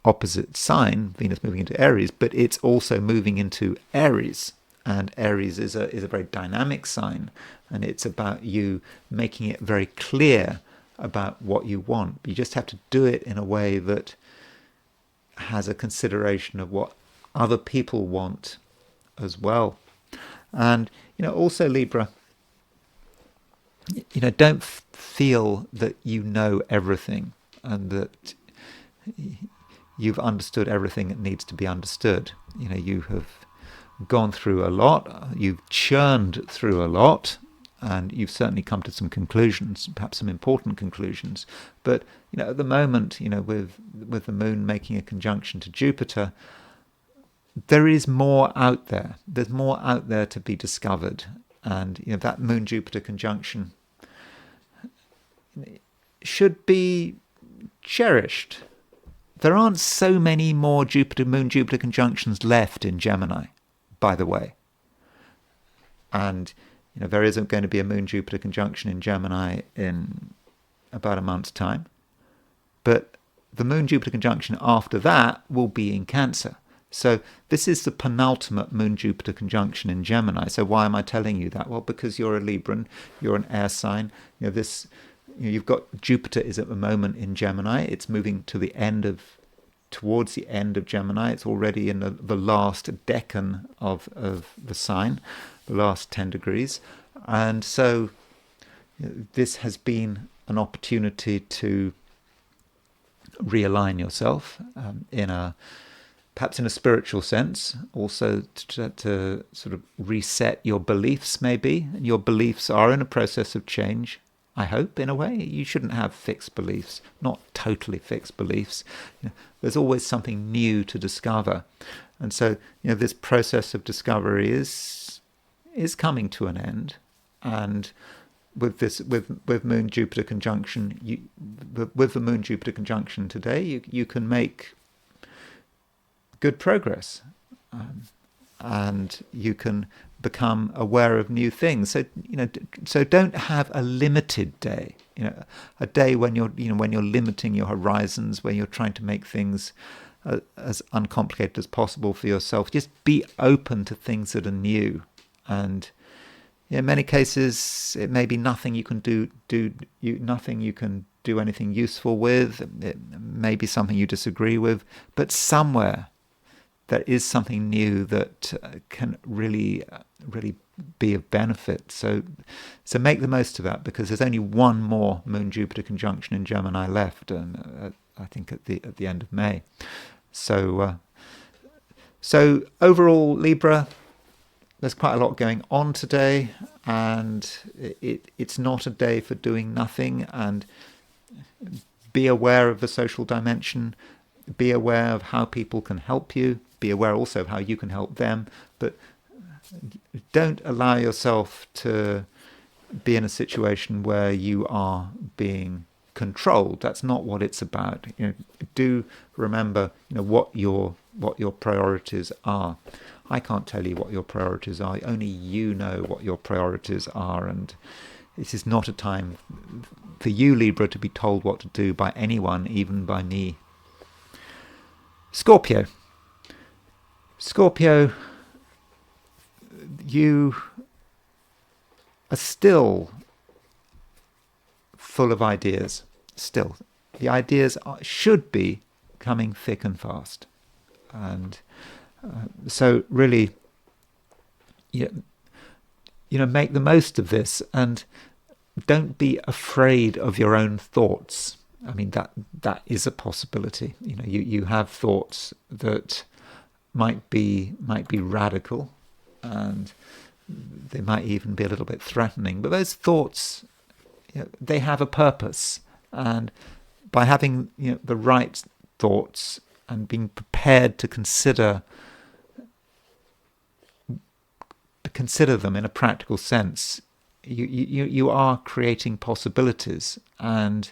opposite sign, Venus moving into Aries, but it's also moving into Aries. And Aries is a very dynamic sign, and it's about you making it very clear about what you want. You just have to do it in a way that has a consideration of what other people want as well. And also, Libra, don't feel that you know everything and that you've understood everything that needs to be understood. You have gone through a lot, you've churned through a lot, and you've certainly come to some conclusions, perhaps some important conclusions. But at the moment, with the moon making a conjunction to Jupiter, there is more out there. There's more out there to be discovered, and that moon Jupiter conjunction should be cherished. There aren't so many more moon Jupiter conjunctions left in Gemini, by the way. And there isn't going to be a moon Jupiter conjunction in Gemini in about a month's time. But the moon Jupiter conjunction after that will be in Cancer. So this is the penultimate moon Jupiter conjunction in Gemini. So why am I telling you that? Well, because you're a Libran, you're an air sign. You've got Jupiter is at the moment in Gemini. It's moving towards the end of Gemini. It's already in the last decan of the sign, the last 10 degrees. And so this has been an opportunity to realign yourself perhaps in a spiritual sense, also to sort of reset your beliefs maybe. And your beliefs are in a process of change, I hope, in a way. You shouldn't have fixed beliefs, not totally fixed beliefs. There's always something new to discover. And so, this process of discovery is coming to an end. And with moon Jupiter conjunction, with the moon Jupiter conjunction today, you can make good progress. And you can become aware of new things. So don't have a limited day. A day when you're limiting your horizons, when you're trying to make things as uncomplicated as possible for yourself. Just be open to things that are new. And in many cases, it may be nothing you can nothing you can do anything useful with. It may be something you disagree with, but somewhere there is something new that can really be of benefit. So make the most of that, because there's only one more moon Jupiter conjunction in Gemini left, and I think at the end of May. So overall, Libra, there's quite a lot going on today, and it's not a day for doing nothing. And be aware of the social dimension. Be aware of how people can help you. Be aware also of how you can help them. But don't allow yourself to be in a situation where you are being controlled. That's not what it's about. Do remember, what your priorities are. I can't tell you what your priorities are. Only you know what your priorities are, and this is not a time for you, Libra, to be told what to do by anyone, even by me. Scorpio. Scorpio, you are still full of ideas. Still, the ideas should be coming thick and fast, and so really, make the most of this, and don't be afraid of your own thoughts. I mean, that is a possibility. You have thoughts that might be radical, and they might even be a little bit threatening. But those thoughts, they have a purpose, and by having the right thoughts and being prepared to consider them in a practical sense, you are creating possibilities, and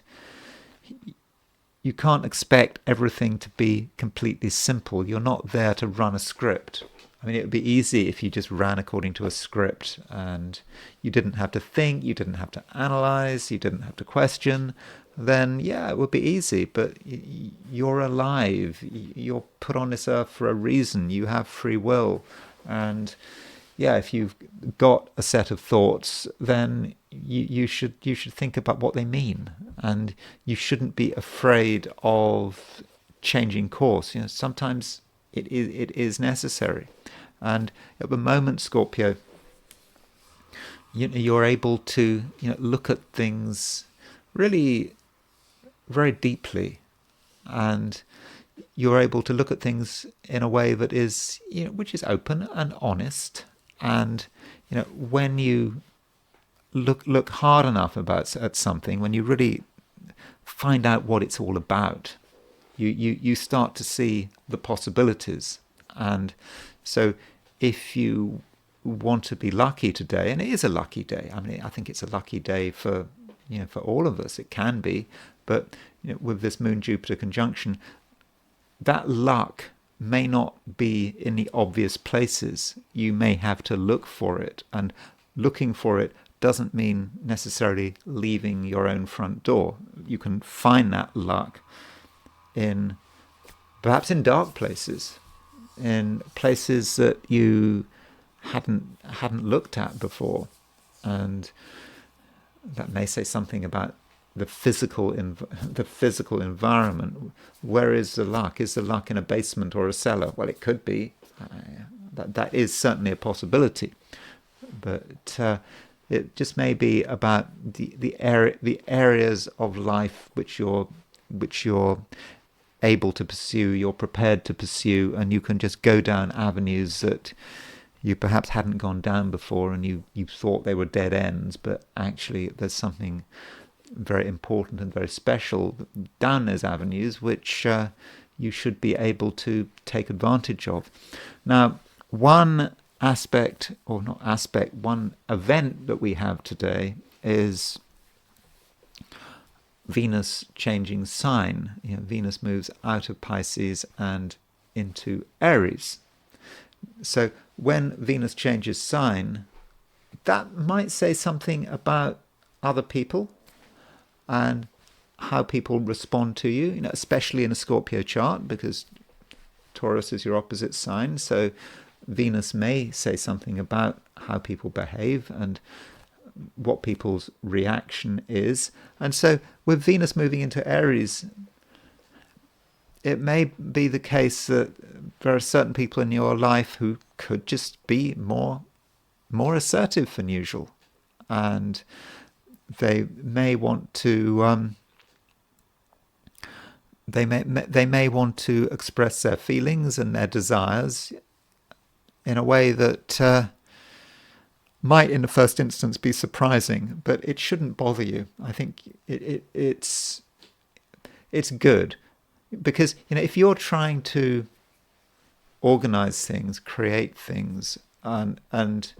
you can't expect everything to be completely simple. You're not there to run a script. I mean, it would be easy if you just ran according to a script and you didn't have to think, you didn't have to analyze, you didn't have to question. Then, yeah, it would be easy. But you're alive. You're put on this earth for a reason. You have free will. And yeah, if you've got a set of thoughts, then you should think about what they mean, and you shouldn't be afraid of changing course. Sometimes it is necessary, and at the moment, Scorpio, you're able to look at things really very deeply, and you're able to look at things in a way that is which is open and honest. And when you look hard enough at something, when you really find out what it's all about, you start to see the possibilities. And so if you want to be lucky today, and it is a lucky day, I mean, I think it's a lucky day for all of us. It can be, but with this Moon Jupiter conjunction, that luck may not be in the obvious places. You may have to look for it, and looking for it doesn't mean necessarily leaving your own front door. You can find that luck perhaps in dark places, in places that you hadn't looked at before, and that may say something about the physical environment. Where is the luck? Is the luck in a basement or a cellar? Well, it could be. That is certainly a possibility, but it just may be about the areas of life which you're able to pursue, you're prepared to pursue, and you can just go down avenues that you perhaps hadn't gone down before, and you thought they were dead ends, but actually there's something very important and very special down those avenues which you should be able to take advantage of. Now, one event that we have today is Venus changing sign. Venus moves out of Pisces and into Aries. So when Venus changes sign, that might say something about other people and how people respond to you, especially in a Scorpio chart, because Taurus is your opposite sign. So Venus may say something about how people behave and what people's reaction is. And so with Venus moving into Aries, it may be the case that there are certain people in your life who could just be more assertive than usual, and they may want to they may want to express their feelings and their desires in a way that might in the first instance be surprising, but it shouldn't bother you. I think it's good, because if you're trying to organize things, create things, and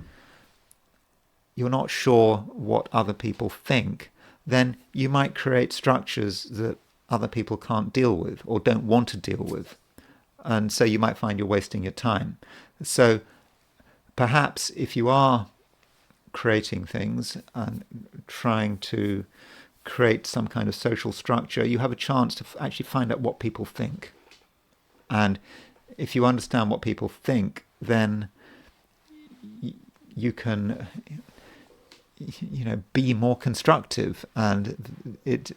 you're not sure what other people think, then you might create structures that other people can't deal with or don't want to deal with. And so you might find you're wasting your time. So perhaps if you are creating things and trying to create some kind of social structure, you have a chance to actually find out what people think. And if you understand what people think, then you can, be more constructive. And it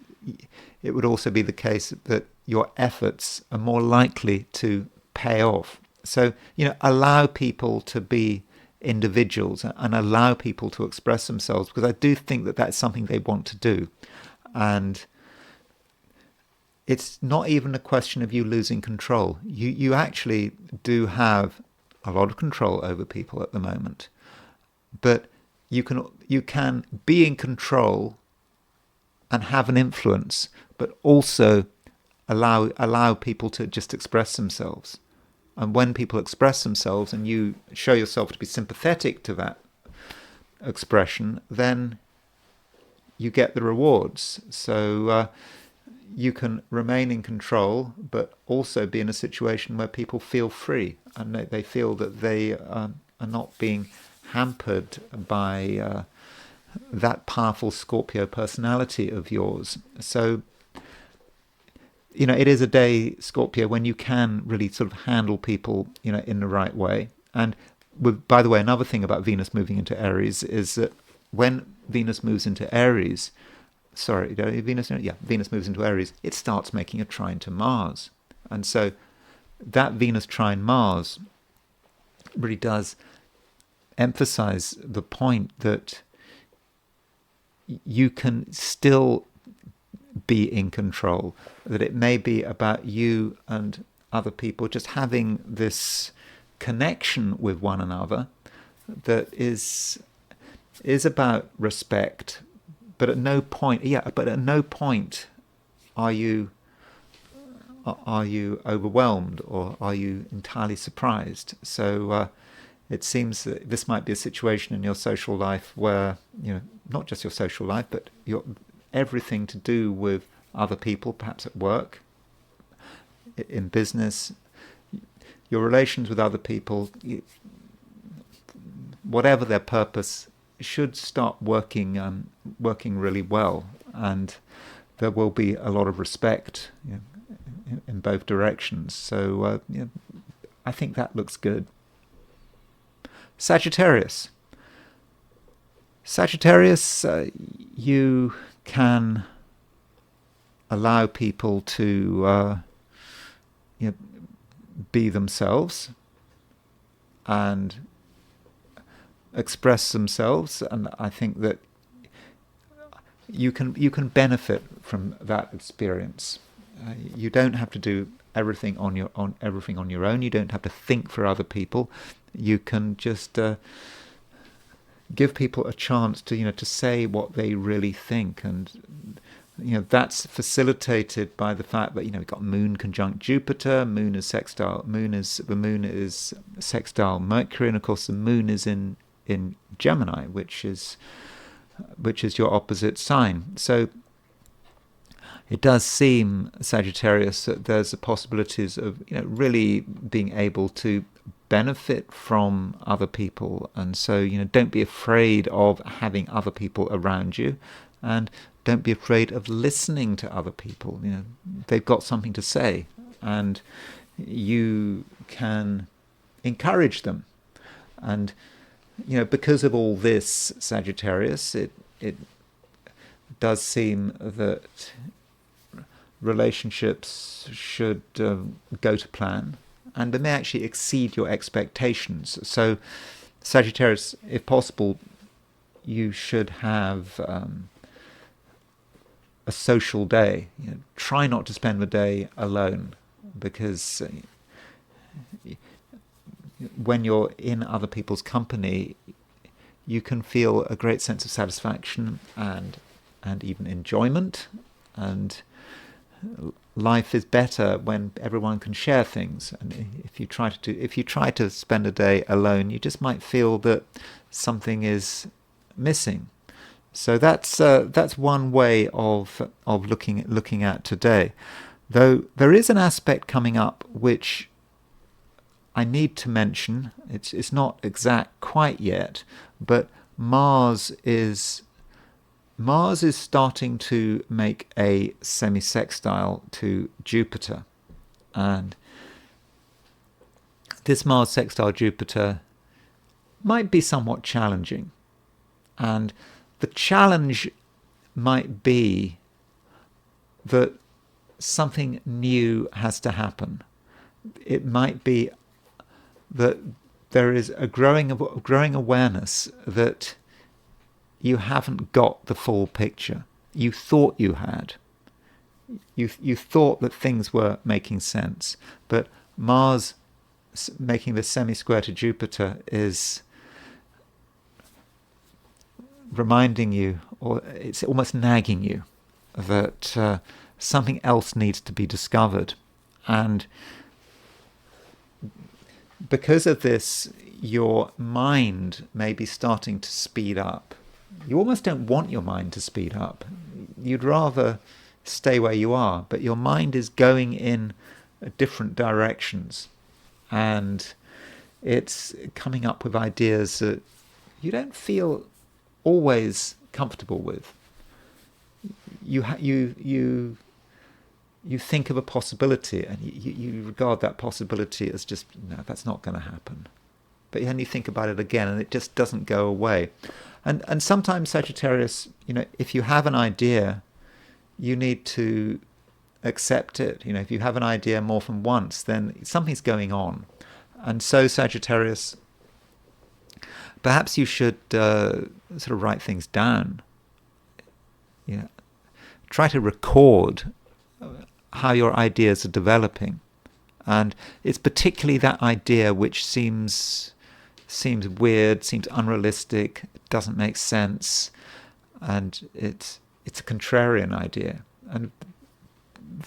would also be the case that your efforts are more likely to pay off. So, allow people to be individuals and allow people to express themselves, because I do think that that's something they want to do. And it's not even a question of you losing control. You actually do have a lot of control over people at the moment, but you can be in control and have an influence, but also allow people to just express themselves. And when people express themselves and you show yourself to be sympathetic to that expression, then you get the rewards. So you can remain in control, but also be in a situation where people feel free and they feel that they are not being hampered by that powerful Scorpio personality of yours. So, it is a day, Scorpio, when you can really sort of handle people, in the right way. And by the way, another thing about Venus moving into Aries is that when Venus moves into Aries, Venus moves into Aries, it starts making a trine to Mars. And so that Venus trine Mars really does emphasize the point that you can still be in control, that it may be about you and other people just having this connection with one another that is about respect, but at no point are you overwhelmed or are you entirely surprised. So it seems that this might be a situation in your social life where, not just your social life, but everything to do with other people, perhaps at work, in business, your relations with other people, whatever their purpose, should start working really well, and there will be a lot of respect in both directions. So I think that looks good. Sagittarius, you can allow people to be themselves and express themselves, and I think that you can benefit from that experience. You don't have to do everything on your own. You don't have to think for other people. You can just give people a chance to say what they really think, and that's facilitated by the fact that we've got Moon conjunct Jupiter. The moon is sextile Mercury, and of course the Moon is in Gemini, which is your opposite sign. So it does seem, Sagittarius, that there's the possibilities of really being able to benefit from other people, and so don't be afraid of having other people around you, and don't be afraid of listening to other people. They've got something to say, and you can encourage them. And because of all this, Sagittarius, it does seem that relationships should go to plan, and they may actually exceed your expectations. So, Sagittarius, if possible, you should have a social day. Try not to spend the day alone, because when you're in other people's company, you can feel a great sense of satisfaction and even enjoyment, and life is better when everyone can share things. And if you try to spend a day alone, you just might feel that something is missing. So that's one way of looking at today. Though there is an aspect coming up which I need to mention. It's not exact quite yet, but Mars is starting to make a semi-sextile to Jupiter, and this Mars sextile Jupiter might be somewhat challenging, and the challenge might be that something new has to happen. It might be that there is a growing awareness that you haven't got the full picture. You thought you had. You thought that things were making sense, but Mars making the semi-square to Jupiter is reminding you, or it's almost nagging you, that something else needs to be discovered. And because of this, your mind may be starting to speed up. You almost don't want your mind to speed up. You'd rather stay where you are, but your mind is going in different directions, and it's coming up with ideas that you don't feel always comfortable with. You think of a possibility, and you regard that possibility as just, no, that's not going to happen. But then you think about it again, and it just doesn't go away. And sometimes, Sagittarius, if you have an idea, you need to accept it. If you have an idea more than once, then something's going on. And so, Sagittarius, perhaps you should sort of write things down. Try to record how your ideas are developing. And it's particularly that idea which seems weird, seems unrealistic, doesn't make sense, and it's a contrarian idea. And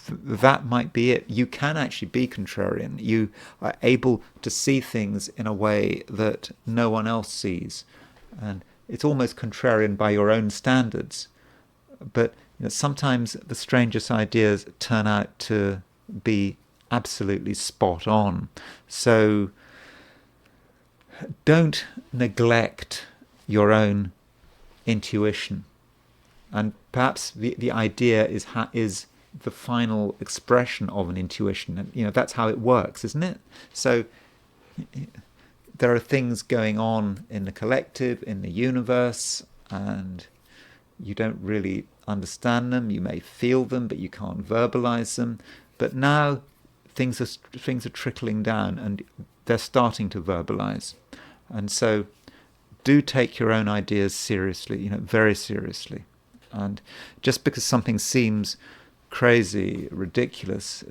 that might be it. You can actually be contrarian. You are able to see things in a way that no one else sees, and it's almost contrarian by your own standards. But sometimes the strangest ideas turn out to be absolutely spot on. So don't neglect your own intuition. And perhaps the idea is the final expression of an intuition. And that's how it works, isn't it? So there are things going on in the collective, in the universe, and you don't really understand them. You may feel them, but you can't verbalize them. But now things are trickling down, and they're starting to verbalize. And so do take your own ideas seriously, very seriously. And just because something seems crazy, ridiculous,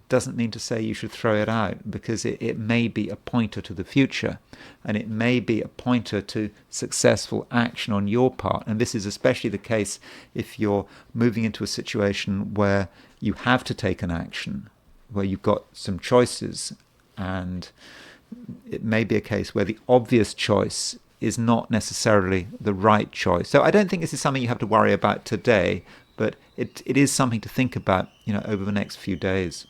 doesn't mean to say you should throw it out, because it may be a pointer to the future, and it may be a pointer to successful action on your part. And this is especially the case if you're moving into a situation where you have to take an action, where you've got some choices, and it may be a case where the obvious choice is not necessarily the right choice. So I don't think this is something you have to worry about today, but it is something to think about, over the next few days.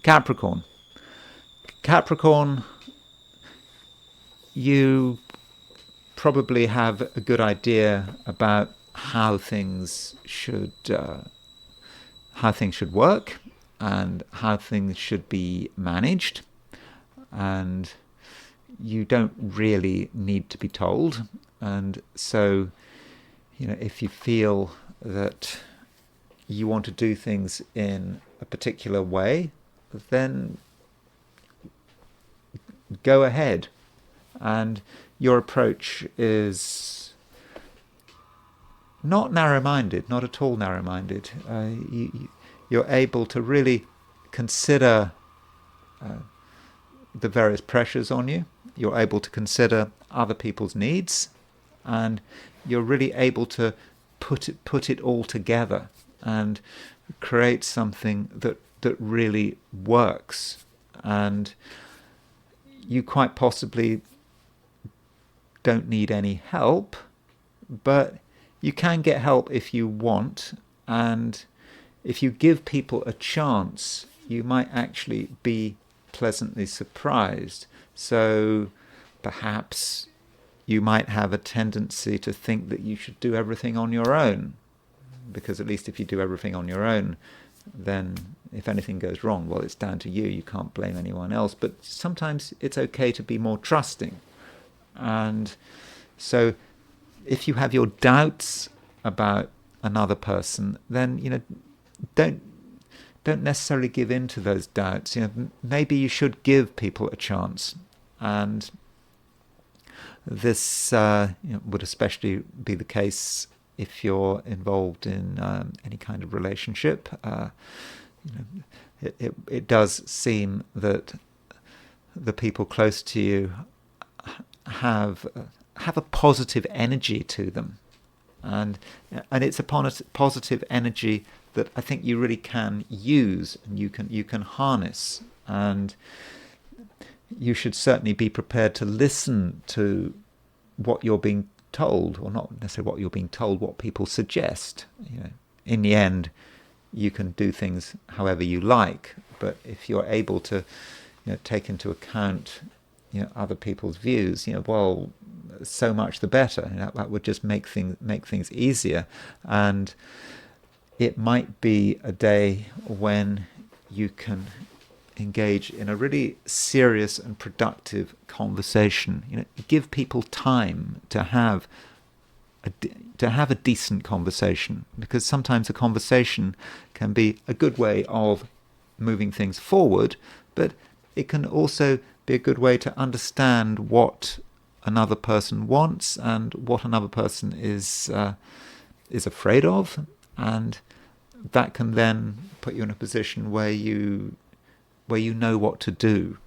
Capricorn, you probably have a good idea about how things should work and how things should be managed, and you don't really need to be told. And so, if you feel that you want to do things in a particular way, then go ahead. And your approach is not narrow-minded, not at all narrow-minded. You're able to really consider the various pressures on you. You're able to consider other people's needs, and you're really able to put it all together. And create something that really works. And you quite possibly don't need any help, but you can get help if you want. And if you give people a chance, you might actually be pleasantly surprised. So perhaps you might have a tendency to think that you should do everything on your own, because at least if you do everything on your own, then if anything goes wrong, well, it's down to you. You can't blame anyone else. But sometimes it's okay to be more trusting. And so if you have your doubts about another person, then don't necessarily give in to those doubts. Maybe you should give people a chance. And this would especially be the case if you're involved in any kind of relationship. It does seem that the people close to you have a positive energy to them, and it's upon a positive energy that I think you really can use and you can harness. And you should certainly be prepared to listen to what you're being told, or not necessarily what you're being told, what people suggest. In the end, you can do things however you like, but if you're able to take into account other people's views, well, so much the better. That would just make things easier. And it might be a day when you can engage in a really serious and productive conversation. Give people time to have a decent conversation, because sometimes a conversation can be a good way of moving things forward, but it can also be a good way to understand what another person wants and what another person is afraid of, and that can then put you in a position where you know what to do,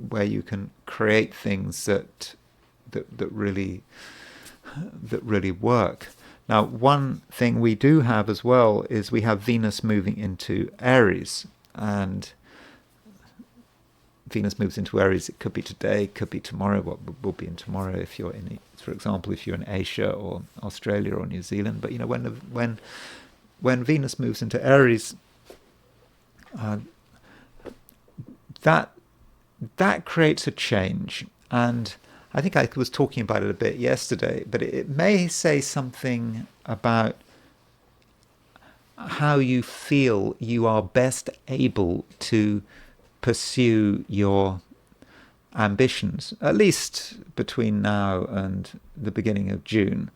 where you can create things that really work. Now, one thing we do have as well is we have Venus moving into Aries, and Venus moves into Aries. It could be today, it could be tomorrow. What will be in tomorrow if you're for example, if you're in Asia or Australia or New Zealand. But when Venus moves into Aries, that creates a change. And I think I was talking about it a bit yesterday, but it may say something about how you feel you are best able to pursue your ambitions, at least between now and the beginning of June,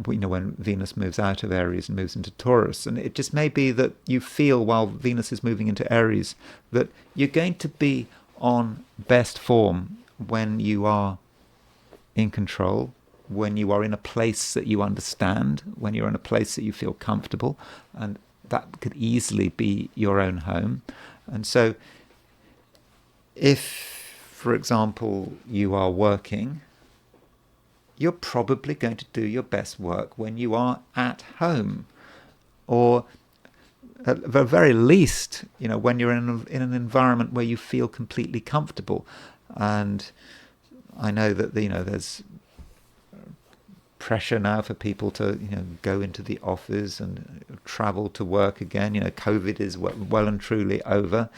when Venus moves out of Aries and moves into Taurus. And it just may be that you feel, while Venus is moving into Aries, that you're going to be on best form when you are in control, when you are in a place that you understand, when you're in a place that you feel comfortable, and that could easily be your own home. And so if, for example, you are working, you're probably going to do your best work when you are at home, or at the very least, when you're in an environment where you feel completely comfortable. And I know that there's pressure now for people to go into the office and travel to work again. COVID is well and truly over.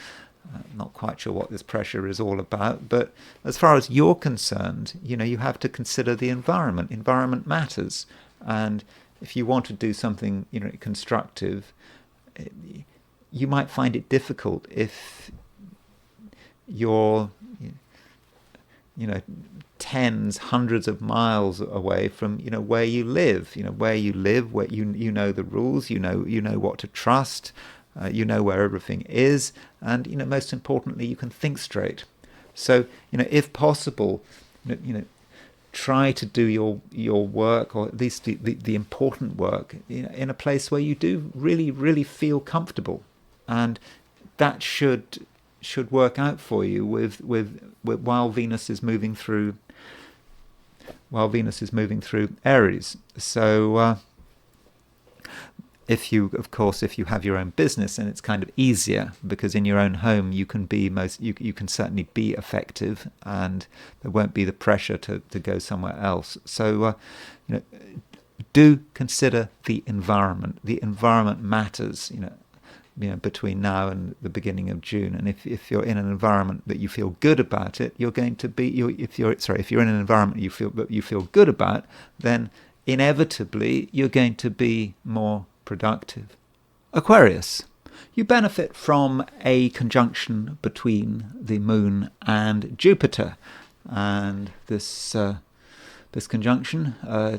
Not quite sure what this pressure is all about, but as far as you're concerned, you have to consider the environment. Environment matters, and if you want to do something constructive, you might find it difficult if you're tens, hundreds of miles away from where you live. Where you know the rules, you know what to trust. You know where everything is, and most importantly, you can think straight. So if possible, try to do your work, or at least the important work, in a place where you do really feel comfortable, and that should work out for you with while Venus is moving through Aries. So if you have your own business, and it's kind of easier because in your own home you can be you can certainly be effective, and there won't be the pressure to go somewhere else. So do consider the environment. The environment matters, between now and the beginning of June. And if you're in an environment that you feel good about it, you're going to be. If you're in an environment you feel good about, then inevitably you're going to be more productive. Aquarius, you benefit from a conjunction between the Moon and Jupiter, and this conjunction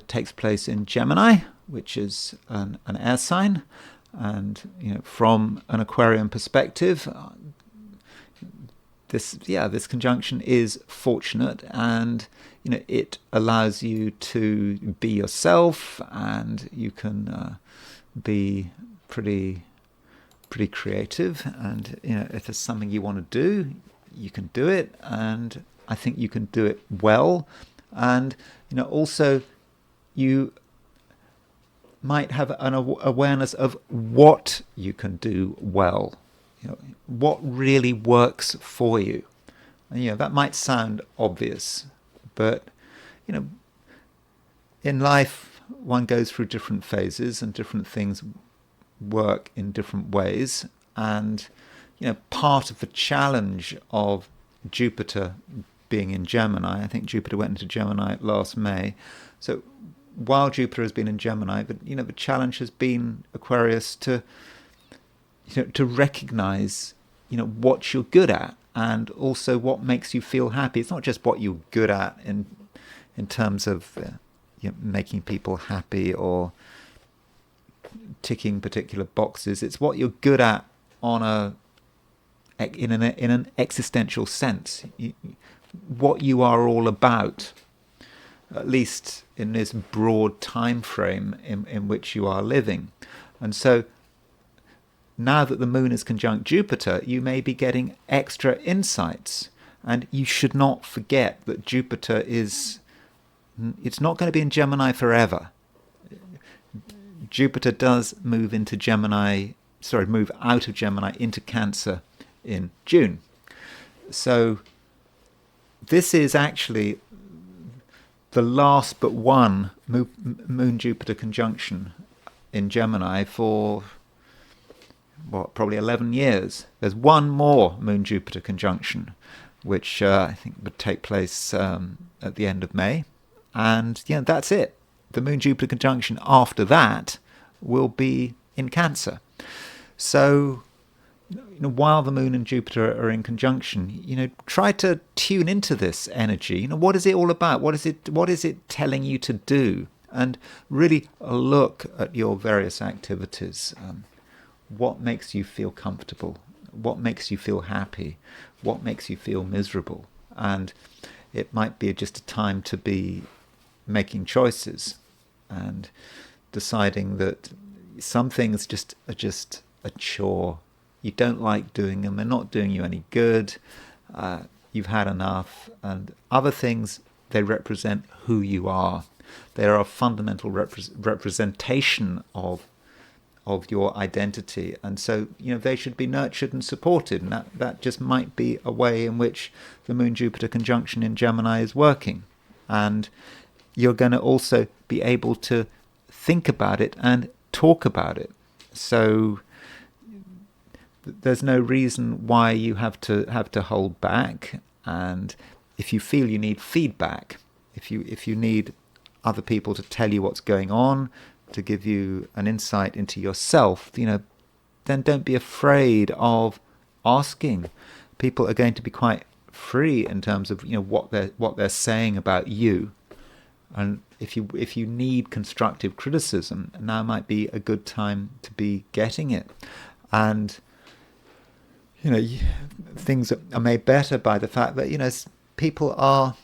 takes place in Gemini, which is an air sign. And from an Aquarian perspective, this conjunction is fortunate, and it allows you to be yourself, and you can be pretty creative. And if there's something you want to do, you can do it, and I think you can do it well. And also you might have an awareness of what you can do well, what really works for you. And, that might sound obvious, but in life one goes through different phases, and different things work in different ways. And part of the challenge of Jupiter being in Gemini, I think Jupiter went into Gemini last May, so while Jupiter has been in Gemini, but the challenge has been, Aquarius, to recognize what you're good at, and also what makes you feel happy. It's not just what you're good at in terms of making people happy or ticking particular boxes. It's what you're good at in an existential sense. What you are all about, at least in this broad time frame in which you are living. And so now that the Moon is conjunct Jupiter, you may be getting extra insights. And you should not forget that Jupiter it's not going to be in Gemini forever. Jupiter does move out of Gemini into Cancer in June. So this is actually the last but one Moon-Jupiter conjunction in Gemini for, probably 11 years. There's one more Moon-Jupiter conjunction, which I think would take place at the end of May. And that's it. The Moon-Jupiter conjunction after that will be in Cancer. So while the Moon and Jupiter are in conjunction, try to tune into this energy. What is it all about? What is it telling you to do? And really look at your various activities. What makes you feel comfortable? What makes you feel happy? What makes you feel miserable? And it might be just a time to be making choices and deciding that some things are just a chore. You don't like doing them. They're not doing you any good. You've had enough. And other things, they represent who you are. They are a fundamental representation of your identity. And so, they should be nurtured and supported. And that just might be a way in which the Moon-Jupiter conjunction in Gemini is working. And you're going to also be able to think about it and talk about it. So there's no reason why you have to hold back. And if you feel you need feedback, if you need other people to tell you what's going on, to give you an insight into yourself, then don't be afraid of asking. People are going to be quite free in terms of what they're saying about you. And if you need constructive criticism, now might be a good time to be getting it. And things are made better by the fact that people are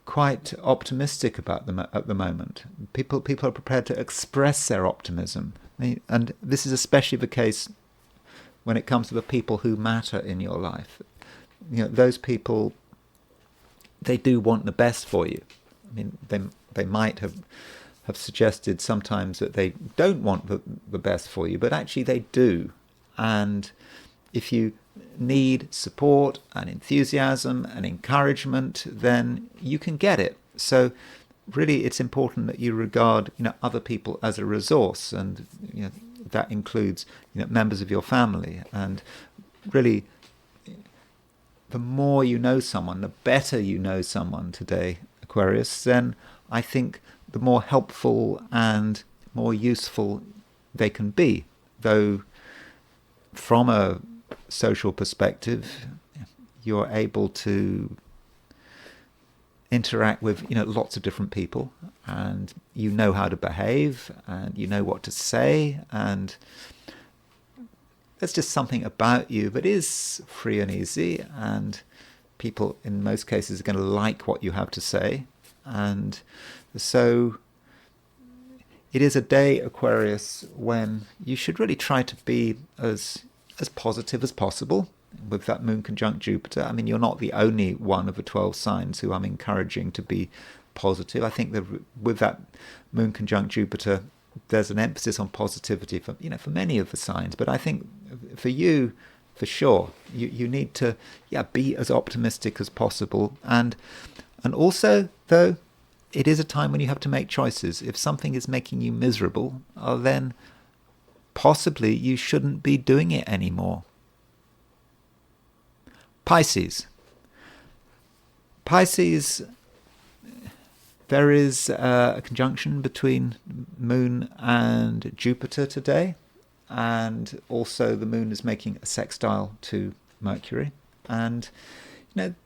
quite optimistic about them at the moment. People are prepared to express their optimism, and this is especially the case when it comes to the people who matter in your life. Those people, they do want the best for you. I mean, they might have have suggested sometimes that they don't want the best for you, but actually they do. And if you need support and enthusiasm and encouragement, then you can get it. So really, it's important that you regard, other people as a resource, and that includes, members of your family. And really, the more you know someone, the better you know someone today, Aquarius, then I think the more helpful and more useful they can be. Though from a social perspective, you're able to interact with lots of different people, and you know how to behave, and you know what to say, and there's just something about you that is free and easy, and people in most cases are going to like what you have to say. And so it is a day, Aquarius, when you should really try to be as positive as possible with that moon conjunct Jupiter. I mean, you're not the only one of the 12 signs who I'm encouraging to be positive. I think that with that moon conjunct Jupiter, there's an emphasis on positivity for many of the signs. But I think for you, for sure, you need to be as optimistic as possible. And also, though, it is a time when you have to make choices. If something is making you miserable, then possibly you shouldn't be doing it anymore. Pisces, there is a conjunction between Moon and Jupiter today, and also the Moon is making a sextile to Mercury. And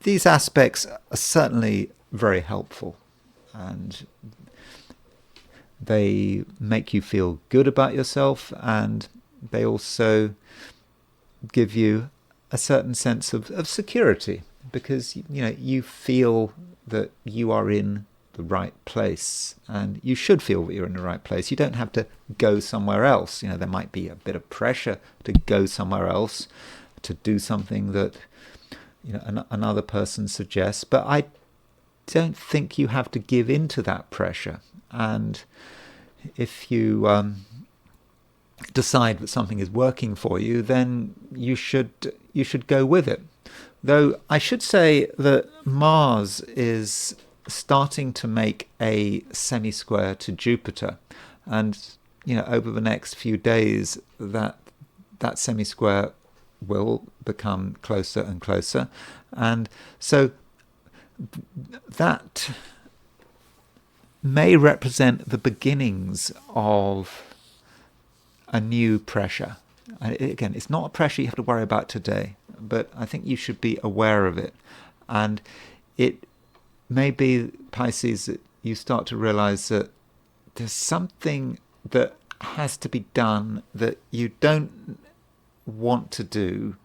these aspects are certainly very helpful, and they make you feel good about yourself, and they also give you a certain sense of security, because you feel that you are in the right place, and you should feel that you're in the right place. You don't have to go somewhere else. There might be a bit of pressure to go somewhere else, to do something that another person suggests, but I don't think you have to give in to that pressure. And if you decide that something is working for you, then you should go with it. Though I should say that Mars is starting to make a semi-square to Jupiter, and over the next few days that semi-square will become closer and closer, and so that may represent the beginnings of a new pressure. And again, it's not a pressure you have to worry about today, but I think you should be aware of it. And it may be, Pisces, that you start to realize that there's something that has to be done that you don't want to do,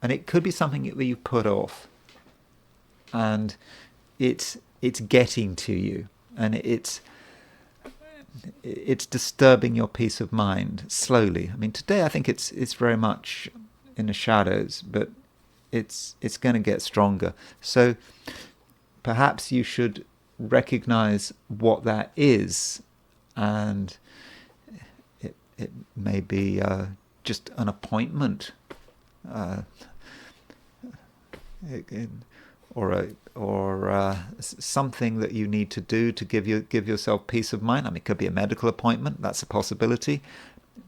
and it could be something that you put off, and it's getting to you, and it's disturbing your peace of mind slowly. I mean, today I think it's very much in the shadows, but it's going to get stronger. So perhaps you should recognize what that is, and it may be just an appointment, or something that you need to do to give yourself peace of mind. I mean, it could be a medical appointment. That's a possibility.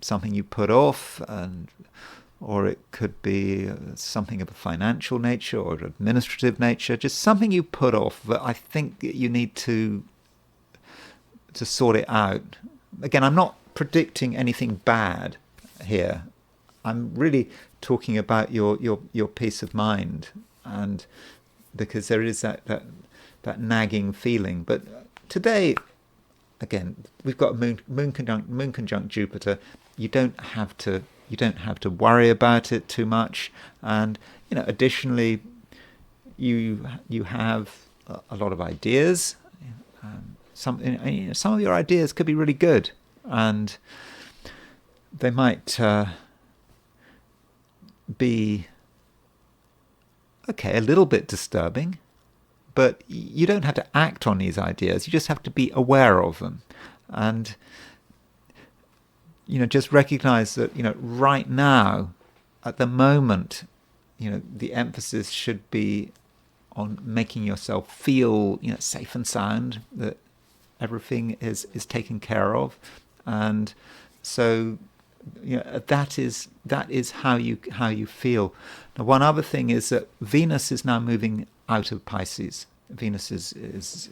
Something you put off, or it could be something of a financial nature or administrative nature. Just something you put off that I think you need to sort it out. Again, I'm not predicting anything bad here. I'm really talking about your peace of mind, and because there is that nagging feeling. But today, again, we've got a moon conjunct Jupiter. You don't have to worry about it too much. And additionally, you have a lot of ideas. Some of your ideas could be really good, and they might be a little bit disturbing, but you don't have to act on these ideas. You just have to be aware of them. And just recognize that right now, at the moment, the emphasis should be on making yourself feel safe and sound, that everything is taken care of. And so that is how you feel. Now, one other thing is that Venus is now moving out of Pisces. Venus is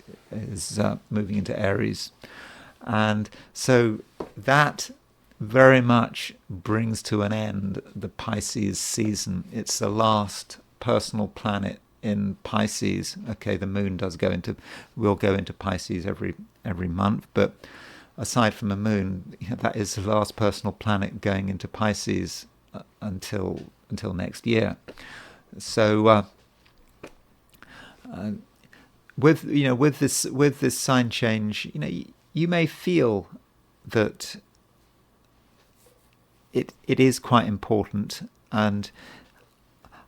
moving into Aries, and so that very much brings to an end the Pisces season. It's the last personal planet in Pisces. Okay, the moon will go into Pisces every month, but aside from the moon, that is the last personal planet going into Pisces until next year. So with this sign change, you may feel that it is quite important. And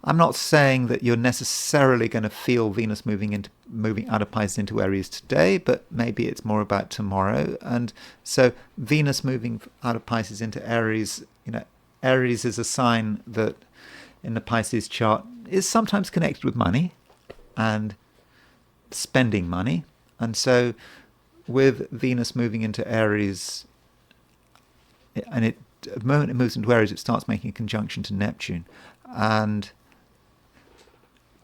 I'm not saying that you're necessarily going to feel Venus moving out of Pisces into Aries today, but maybe it's more about tomorrow. And so Venus moving out of Pisces into Aries, Aries is a sign that in the Pisces chart is sometimes connected with money and spending money. And so with Venus moving into Aries, and the moment it moves into Aries, it starts making a conjunction to Neptune. And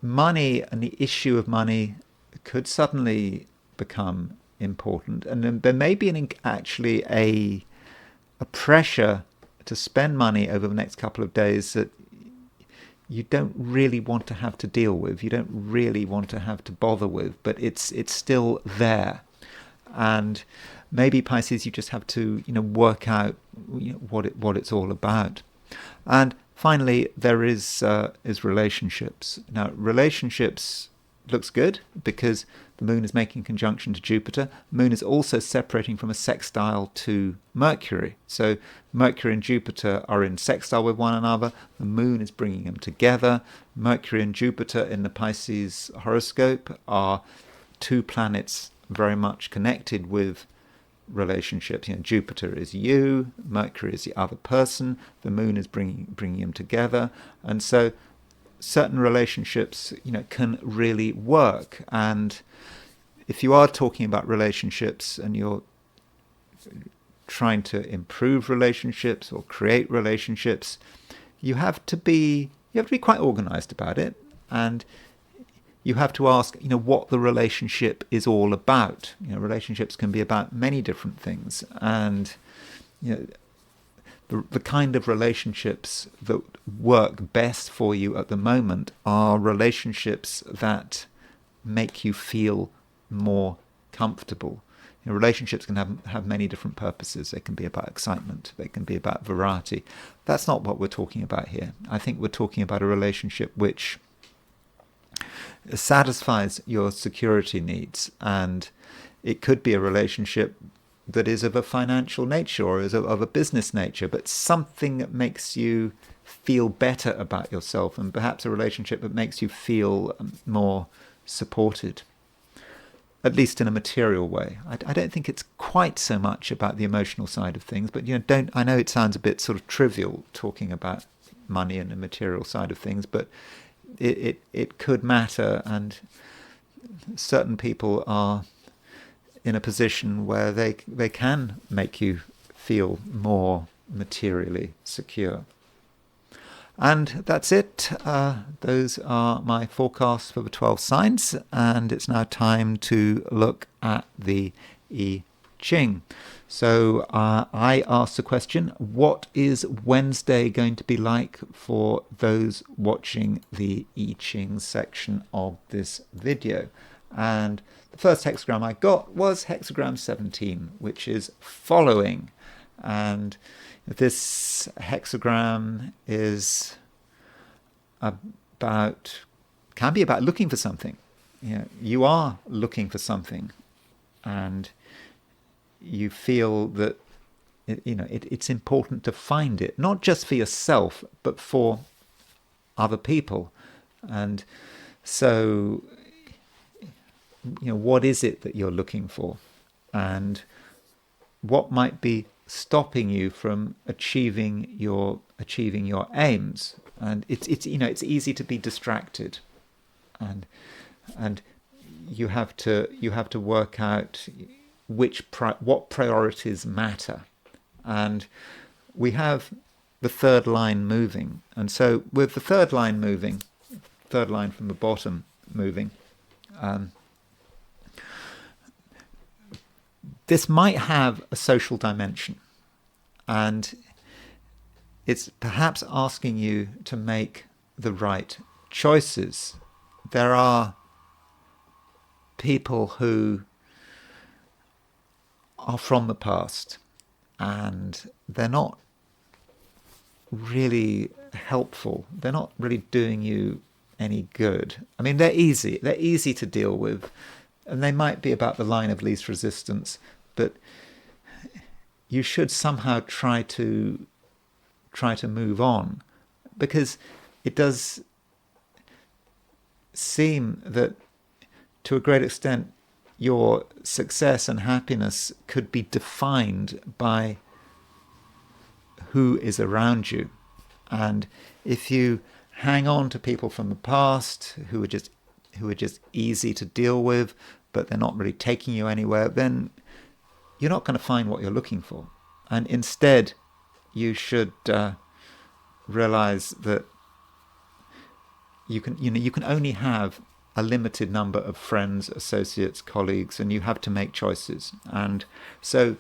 money and the issue of money could suddenly become important. And then there may be actually a pressure to spend money over the next couple of days that you don't really want to have to deal with. You don't really want to have to bother with, but it's still there. And maybe Pisces, you just have to work out what it's all about. And finally, there is relationships. Now, relationships looks good because the moon is making conjunction to Jupiter. The moon is also separating from a sextile to Mercury. So Mercury and Jupiter are in sextile with one another. The moon is bringing them together. Mercury and Jupiter in the Pisces horoscope are two planets very much connected with relationships. Jupiter is you, Mercury is the other person, the moon is bringing them together, and so certain relationships can really work. And if you are talking about relationships and you're trying to improve relationships or create relationships, you have to be quite organized about it, and you have to ask, what the relationship is all about. Relationships can be about many different things, and the kind of relationships that work best for you at the moment are relationships that make you feel more comfortable. Relationships can have many different purposes. They can be about excitement. They can be about variety. That's not what we're talking about here. I think we're talking about a relationship which satisfies your security needs, and it could be a relationship that is of a financial nature or is of a business nature, but something that makes you feel better about yourself, and perhaps a relationship that makes you feel more supported, at least in a material way. I don't think it's quite so much about the emotional side of things, but I know it sounds a bit sort of trivial talking about money and the material side of things, but it could matter, and certain people are in a position where they can make you feel more materially secure. And that's it. Those are my forecasts for the 12 signs, and it's now time to look at the I Ching. So I asked the question, what is Wednesday going to be like for those watching the I Ching section of this video? And the first hexagram I got was hexagram 17, which is following. And this hexagram is can be about looking for something. You are looking for something, and you feel that it's important to find it, not just for yourself, but for other people. And so, what is it that you're looking for? And what might be stopping you from achieving your aims. And it's it's easy to be distracted, and and you have to work out what priorities matter. And we have the third line moving, and so with the third line moving, third line from the bottom moving, this might have a social dimension, and it's perhaps asking you to make the right choices. There are people who are from the past, and they're not really helpful. They're not really doing you any good. I mean, they're easy to deal with, and they might be about the line of least resistance, but you should somehow try to move on, because it does seem that to a great extent your success and happiness could be defined by who is around you. And if you hang on to people from the past who are just easy to deal with, but they're not really taking you anywhere, then you're not going to find what you're looking for. And instead, you should realize that you can only have a limited number of friends, associates, colleagues, and you have to make choices. And so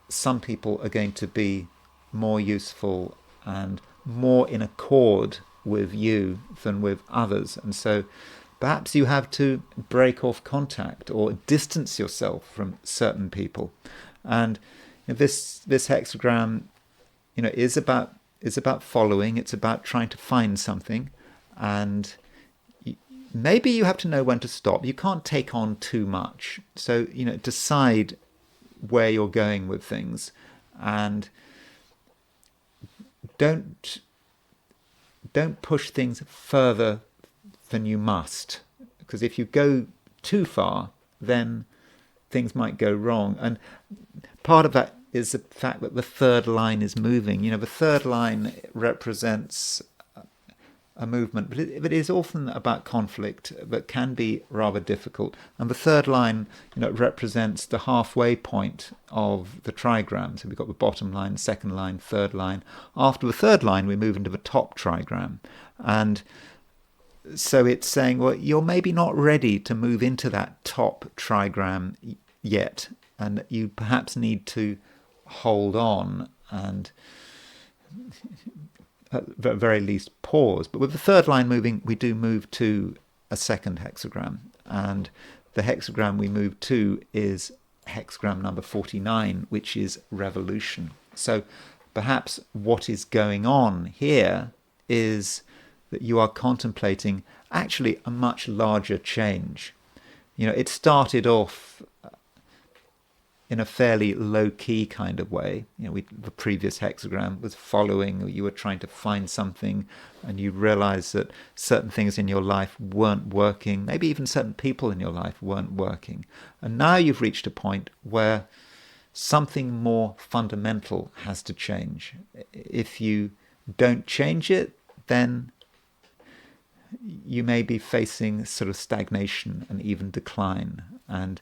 some people are going to be more useful and more in accord with you than with others. And so perhaps you have to break off contact or distance yourself from certain people. And this hexagram, is about following. It's about trying to find something, and maybe you have to know when to stop. You can't take on too much. So decide where you're going with things, and don't push things further than you must, because if you go too far, then things might go wrong. And part of that is the fact that the third line is moving. The third line represents a movement, but it is often about conflict that can be rather difficult. And the third line, represents the halfway point of the trigram. So we've got the bottom line, second line, third line. After the third line, we move into the top trigram. And so it's saying, well, you're maybe not ready to move into that top trigram yet, and you perhaps need to hold on and at the very least pause. But with the third line moving, we do move to a second hexagram, and the hexagram we move to is hexagram number 49, which is revolution. So perhaps what is going on here is that you are contemplating actually a much larger change. It started off in a fairly low-key kind of way. The previous hexagram was following. You were trying to find something, and you realized that certain things in your life weren't working. Maybe even certain people in your life weren't working. And now you've reached a point where something more fundamental has to change. If you don't change it, then you may be facing sort of stagnation and even decline. And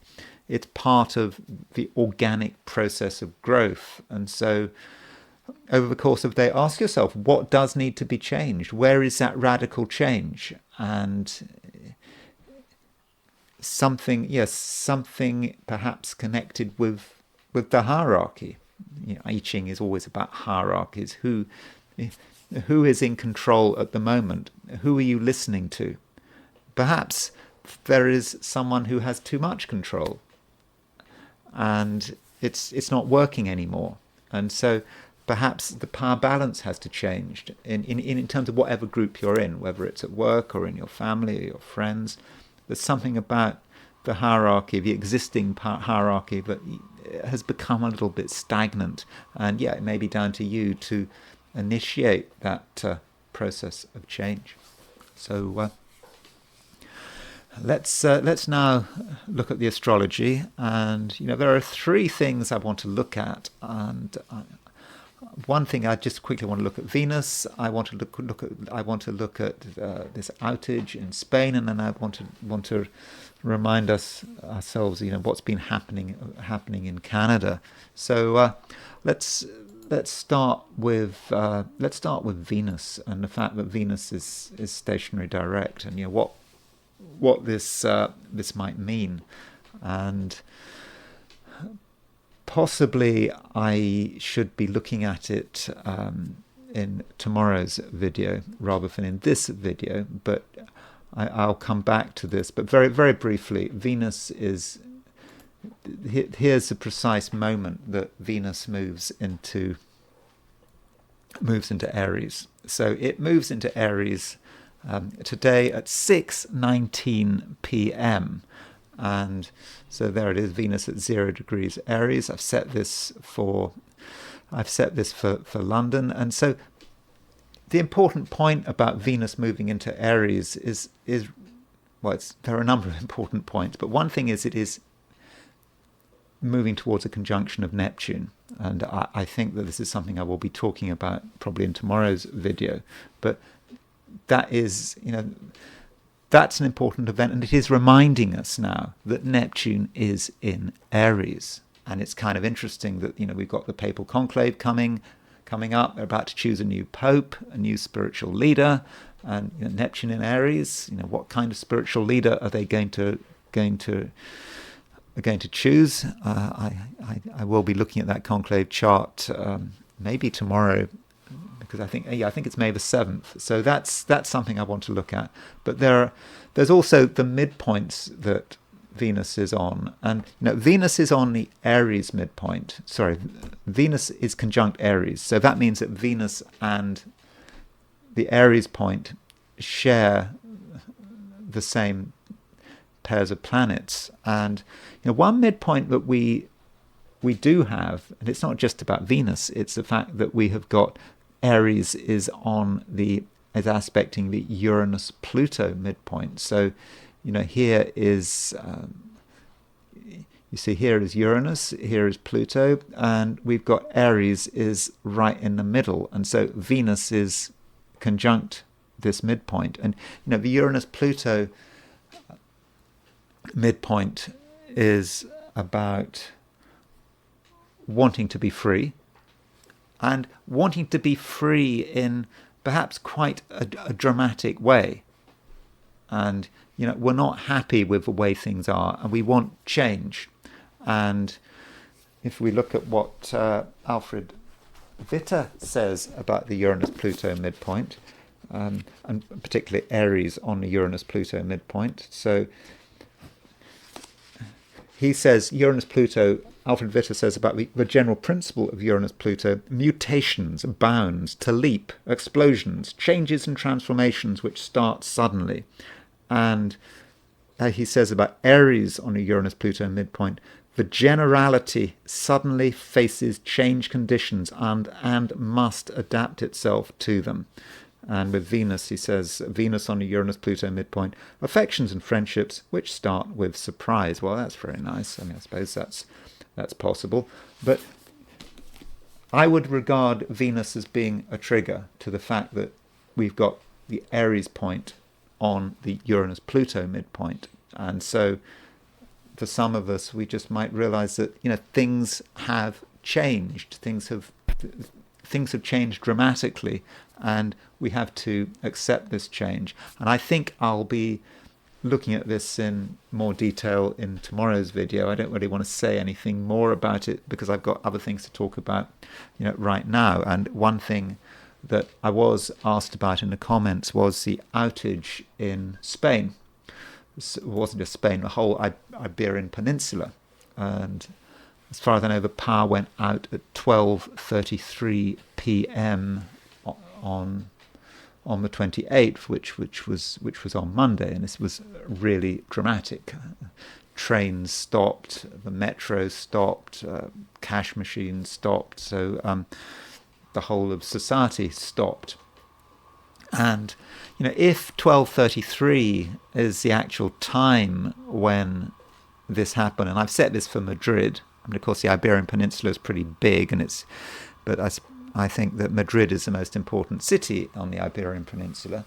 it's part of the organic process of growth. And so over the course of the day, ask yourself, what does need to be changed? Where is that radical change? And something perhaps connected with the hierarchy. I Ching is always about hierarchies. Who is in control at the moment? Who are you listening to? Perhaps there is someone who has too much control, and it's not working anymore. And so perhaps the power balance has to change in terms of whatever group you're in, whether it's at work or in your family or your friends. There's something about the hierarchy, the existing hierarchy, that has become a little bit stagnant. And it may be down to you to initiate that process of change. So Let's now look at the astrology, and there are three things I want to look at, and one thing I just quickly want to look at Venus. I want to look at this outage in Spain, and then I want to remind ourselves, what's been happening in Canada. So let's start with Venus and the fact that Venus is stationary direct, and what this might mean, and possibly I should be looking at it in tomorrow's video rather than in this video, but I'll come back to this. But very, very briefly, Venus is, here's the precise moment that Venus moves into Aries. So it moves into Aries today at 6:19 p.m. And so there it is, Venus at 0 degrees Aries. I've set this for London. And so the important point about Venus moving into Aries is there are a number of important points, but one thing is it is moving towards a conjunction of Neptune. And I think that this is something I will be talking about probably in tomorrow's video. But that is, that's an important event, and it is reminding us now that Neptune is in Aries. And it's kind of interesting that, we've got the papal conclave coming up. They're about to choose a new pope, a new spiritual leader, and Neptune in Aries. What kind of spiritual leader are they going to choose? I will be looking at that conclave chart maybe tomorrow, because I think it's May the 7th. So that's something I want to look at. But there's also the midpoints that Venus is on, and Venus is on the Aries midpoint. Sorry, Venus is conjunct Aries, so that means that Venus and the Aries point share the same pairs of planets. And one midpoint that we do have, and it's not just about Venus, it's the fact that we have got Aries is aspecting the Uranus-Pluto midpoint. So, here is, you see here is Uranus, here is Pluto, and we've got Aries is right in the middle. And so Venus is conjunct this midpoint. And, the Uranus-Pluto midpoint is about wanting to be free, and wanting to be free in perhaps quite a dramatic way. And, we're not happy with the way things are, and we want change. And if we look at what Alfred Witte says about the Uranus-Pluto midpoint, and particularly Aries on the Uranus-Pluto midpoint. So he says Uranus-Pluto, Alfred Witte says about the general principle of Uranus-Pluto: mutations, bounds, to leap, explosions, changes and transformations which start suddenly. And he says about Aries on a Uranus-Pluto midpoint: the generality suddenly faces change conditions and must adapt itself to them. And with Venus, he says, Venus on a Uranus-Pluto midpoint: affections and friendships which start with surprise. Well, that's very nice. I suppose that's possible. But I would regard Venus as being a trigger to the fact that we've got the Aries point on the Uranus-Pluto midpoint. And so for some of us, we just might realize that, things have changed. Things have changed dramatically, and we have to accept this change. And I think I'll be looking at this in more detail in tomorrow's video. I don't really want to say anything more about it because I've got other things to talk about, right now. And one thing that I was asked about in the comments was the outage in Spain. It wasn't just Spain, the whole Iberian peninsula. And as far as I know, the power went out at 12:33 p.m. on the 28th, which was on Monday, and this was really dramatic. Trains stopped, the metro stopped, cash machines stopped, so the whole of society stopped. And if 1233 is the actual time when this happened, and I've set this for Madrid. I mean, of course, the Iberian Peninsula is pretty big, but I think that Madrid is the most important city on the Iberian Peninsula.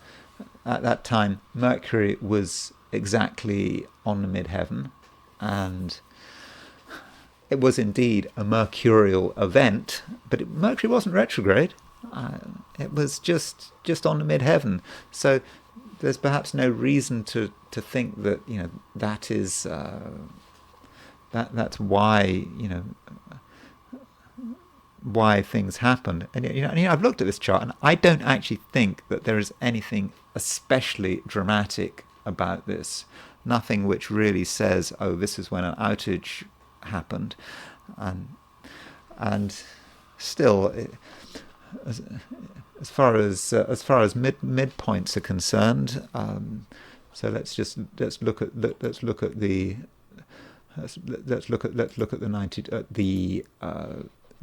At that time, Mercury was exactly on the midheaven, and it was indeed a mercurial event, but Mercury wasn't retrograde. It was just on the midheaven. So there's perhaps no reason to think that that is that's why why things happened. And I've looked at this chart, and I don't actually think that there is anything especially dramatic about this. Nothing which really says, oh, this is when an outage happened, and still, as far as midpoints are concerned, so let's look at the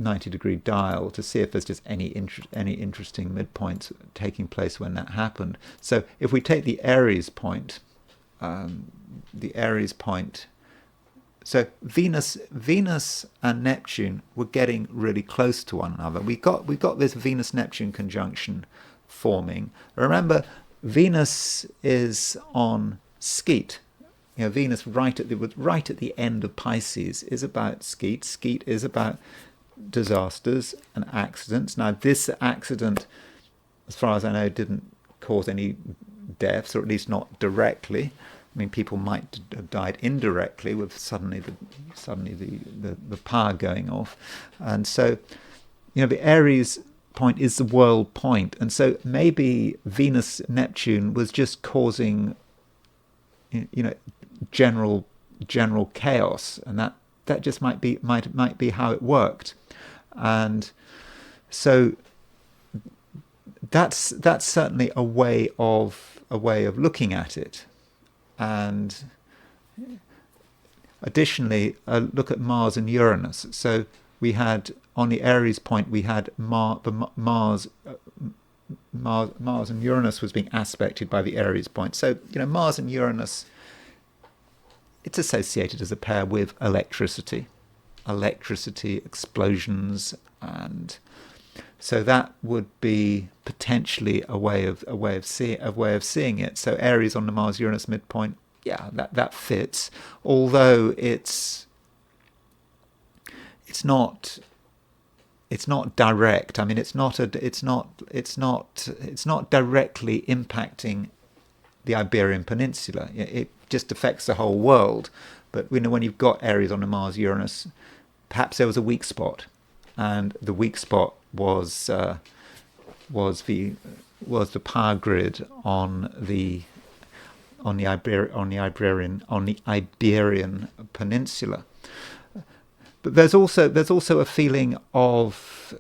90-degree dial to see if there's just any interesting midpoints taking place when that happened. So if we take the Aries point, so Venus and Neptune were getting really close to one another. We got this Venus-Neptune conjunction forming. Remember, Venus is on Skeet. Venus right at the end of Pisces is about Skeet. Skeet is about disasters and accidents. Now, this accident, as far as I know, didn't cause any deaths, or at least not directly. I mean, people might have died indirectly with suddenly the power going off, and so the Aries point is the world point, and so maybe Venus Neptune was just causing general chaos, and that just might be how it worked, and so that's certainly a way of looking at it. And additionally, look at Mars and Uranus. So we had on the Aries point, we had Mars and Uranus was being aspected by the Aries point. So Mars and Uranus, it's associated as a pair with electricity, explosions, and so that would be potentially a way of seeing it. So Aries on the Mars-Uranus midpoint, yeah, that fits. Although it's not direct. I mean, it's not directly impacting the Iberian Peninsula. It just affects the whole world. But when you've got Aries on the Mars-Uranus, perhaps there was a weak spot, and the weak spot was the power grid on the Iberian Peninsula. But there's also a feeling of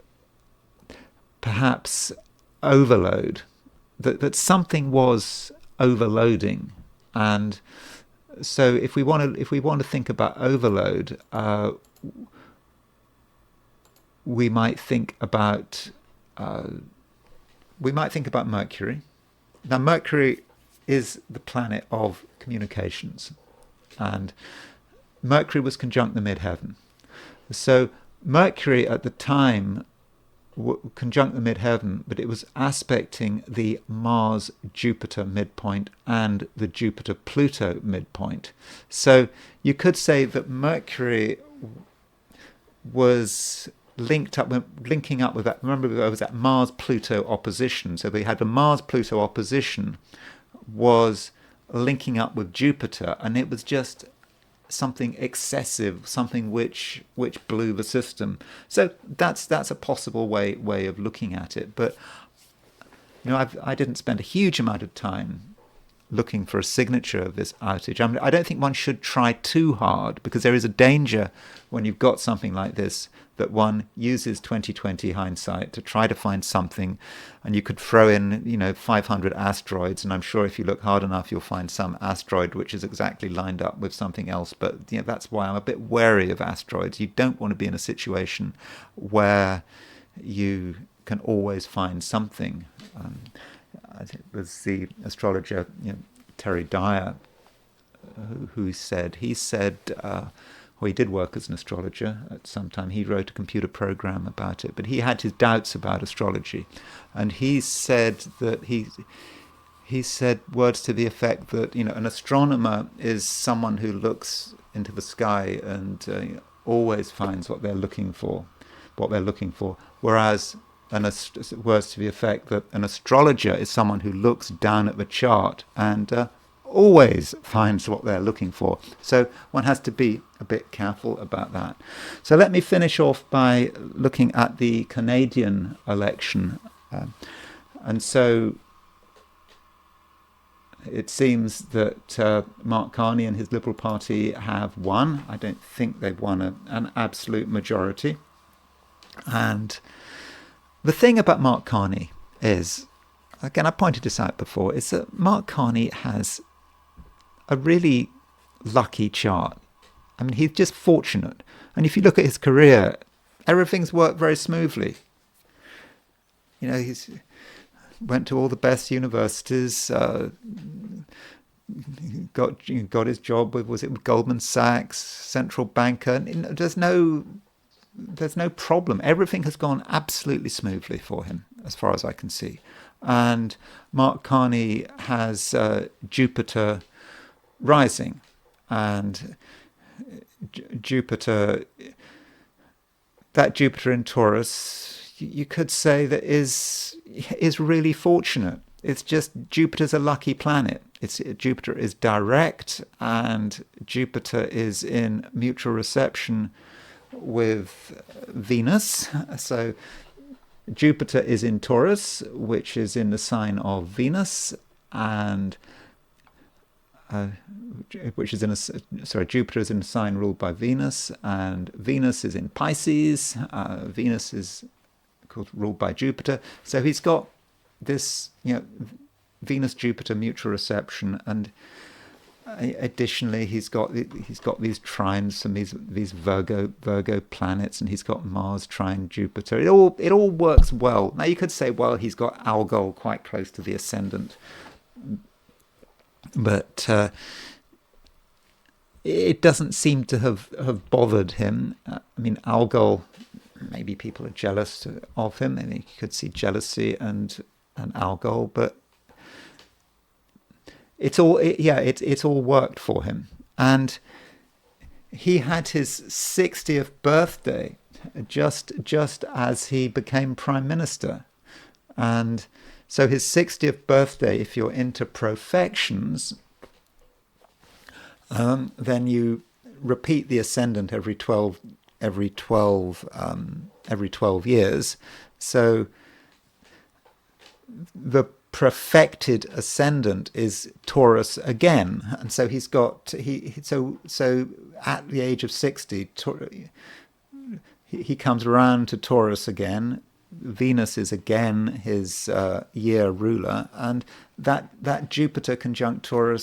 perhaps overload, that something was overloading, and so if we want to think about overload, we might think about Mercury. Now, Mercury is the planet of communications, and Mercury was conjunct the midheaven. So Mercury at the time conjunct the midheaven, but it was aspecting the Mars-Jupiter midpoint and the Jupiter-Pluto midpoint. So you could say that Mercury was linking up with that. Remember, there was that Mars-Pluto opposition. So we had the Mars-Pluto opposition was linking up with Jupiter, and it was just something excessive, something which blew the system. So that's a possible way of looking at it. But I didn't spend a huge amount of time looking for a signature of this outage. I mean, I don't think one should try too hard, because there is a danger when you've got something like this that one uses 2020 hindsight to try to find something, and you could throw in 500 asteroids, and I'm sure if you look hard enough you'll find some asteroid which is exactly lined up with something else. But that's why I'm a bit wary of asteroids. You don't want to be in a situation where you can always find something. I think it was the astrologer Terry Dyer who said, well, he did work as an astrologer at some time. He wrote a computer program about it, but he had his doubts about astrology, and he said that he said words to the effect that an astronomer is someone who looks into the sky and always finds what they're looking for, whereas words to the effect that an astrologer is someone who looks down at the chart and always finds what they're looking for. So one has to be a bit careful about that. So let me finish off by looking at the Canadian election. And so it seems that Mark Carney and his Liberal Party have won. I don't think they've won an absolute majority. And the thing about Mark Carney is, again, I pointed this out before, is that Mark Carney has a really lucky chart. I mean, he's just fortunate. And if you look at his career, everything's worked very smoothly. He's went to all the best universities, got his job with Goldman Sachs, central banker. There's no problem. Everything has gone absolutely smoothly for him, as far as I can see. And Mark Carney has Jupiter rising, and Jupiter in Taurus, you could say that is really fortunate. It's just Jupiter's a lucky planet. Jupiter is direct, and Jupiter is in mutual reception with Venus. So Jupiter is in Taurus, which is in the sign of Venus, and Jupiter is in a sign ruled by Venus, and Venus is in Pisces. Venus is ruled by Jupiter. So he's got this, Venus-Jupiter mutual reception, and additionally he's got these trines from these Virgo planets, and he's got Mars trine Jupiter. It all works well. Now you could say, well, he's got Algol quite close to the ascendant, but it doesn't seem to have bothered him. I mean, Algol, maybe people are jealous of him. I mean, you could see jealousy and Algol, but it's all worked for him. And he had his 60th birthday just as he became Prime Minister. And so his 60th birthday, if you're into profections, then you repeat the ascendant every 12 years. So the profected ascendant is Taurus again, and so so at the age of 60, he comes around to Taurus again. Venus is again his year ruler, and that Jupiter conjunct the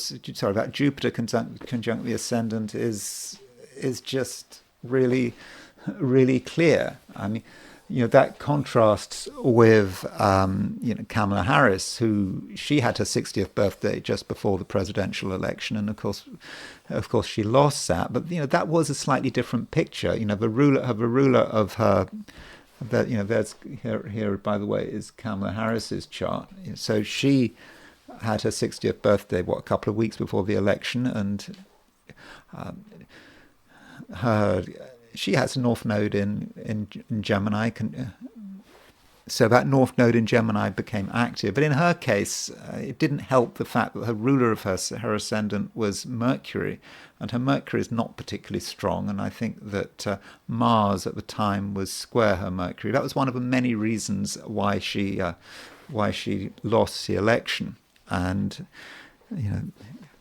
ascendant is just really, really clear. I mean, that contrasts with Kamala Harris, who she had her 60th birthday just before the presidential election, and of course she lost that. But that was a slightly different picture. The ruler of her. There's here, by the way, is Kamala Harris's chart. So she had her 60th birthday, a couple of weeks before the election, and she has a North Node in Gemini. So that North Node in Gemini became active. But in her case, it didn't help the fact that her ruler of her ascendant was Mercury, and her Mercury is not particularly strong. And I think that Mars at the time was square her Mercury. That was one of the many reasons why she lost the election. And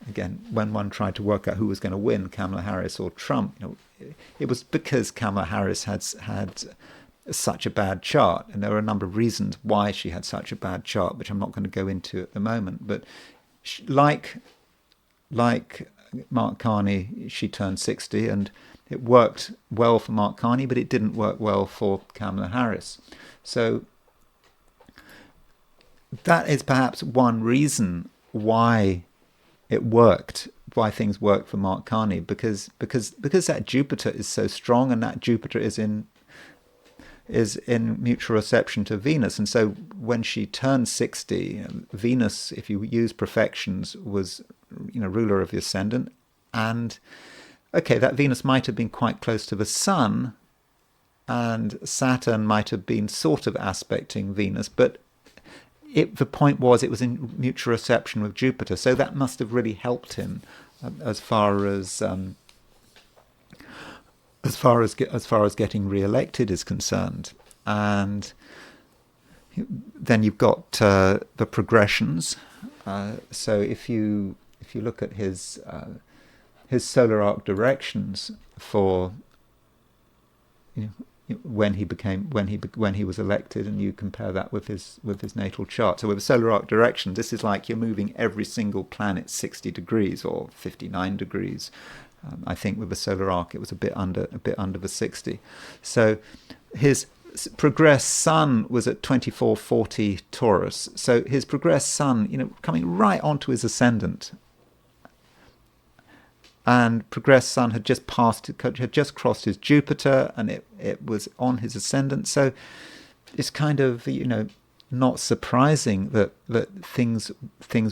again, when one tried to work out who was going to win, Kamala Harris or Trump, it was because Kamala Harris had such a bad chart, and there were a number of reasons why she had such a bad chart, which I'm not going to go into at the moment. But like Mark Carney, she turned 60, and it worked well for Mark Carney, but it didn't work well for Kamala Harris. So that is perhaps one reason why it worked, why things worked for Mark Carney, because that Jupiter is so strong, and that Jupiter is in mutual reception to Venus. And so when she turned 60, Venus, if you use perfections, was ruler of the ascendant. And okay, that Venus might have been quite close to the Sun, and Saturn might have been sort of aspecting Venus, but the point was it was in mutual reception with Jupiter, so that must have really helped him as far as getting re-elected is concerned. And then you've got the progressions. So if you look at his solar arc directions for when he was elected, and you compare that with his natal chart. So with the solar arc direction, this is like you're moving every single planet 60 degrees or 59 degrees. I think with the solar arc it was a bit under the 60. So his progressed Sun was at 2440 Taurus. So his progressed Sun, coming right onto his ascendant. And progressed Sun had just crossed his Jupiter, and it was on his ascendant. So it's kind of not surprising that things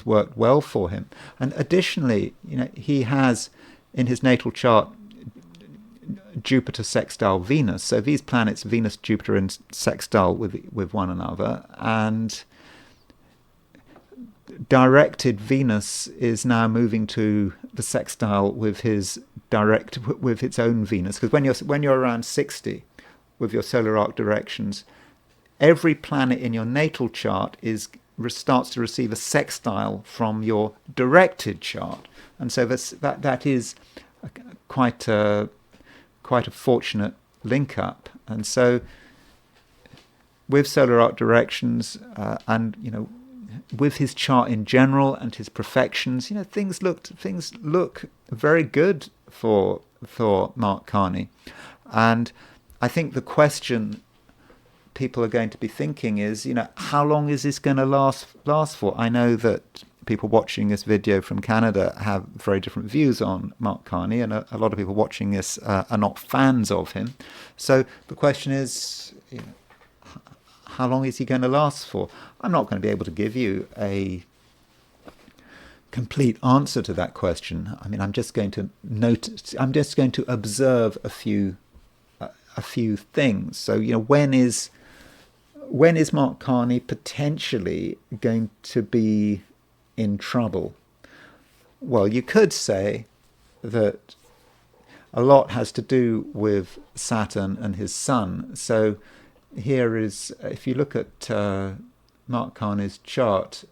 worked well for him. And additionally, he has in his natal chart Jupiter sextile Venus. So these planets, Venus, Jupiter, in sextile with one another, and directed Venus is now moving to the sextile with its own Venus, because when you're around 60 with your solar arc directions, every planet in your natal chart starts to receive a sextile from your directed chart, and so that is quite a fortunate link up. And so with solar arc directions and with his chart in general and his perfections, things look very good for Mark Carney. And I think the question people are going to be thinking is, how long is this going to last for? I know that people watching this video from Canada have very different views on Mark Carney, and a lot of people watching this are not fans of him. So the question is, how long is he going to last for? I'm not going to be able to give you a complete answer to that question. I mean, I'm just going to observe a few things. So, when is Mark Carney potentially going to be in trouble? Well, you could say that a lot has to do with Saturn and his Sun. So here is, if you look at Mark Carney's chart,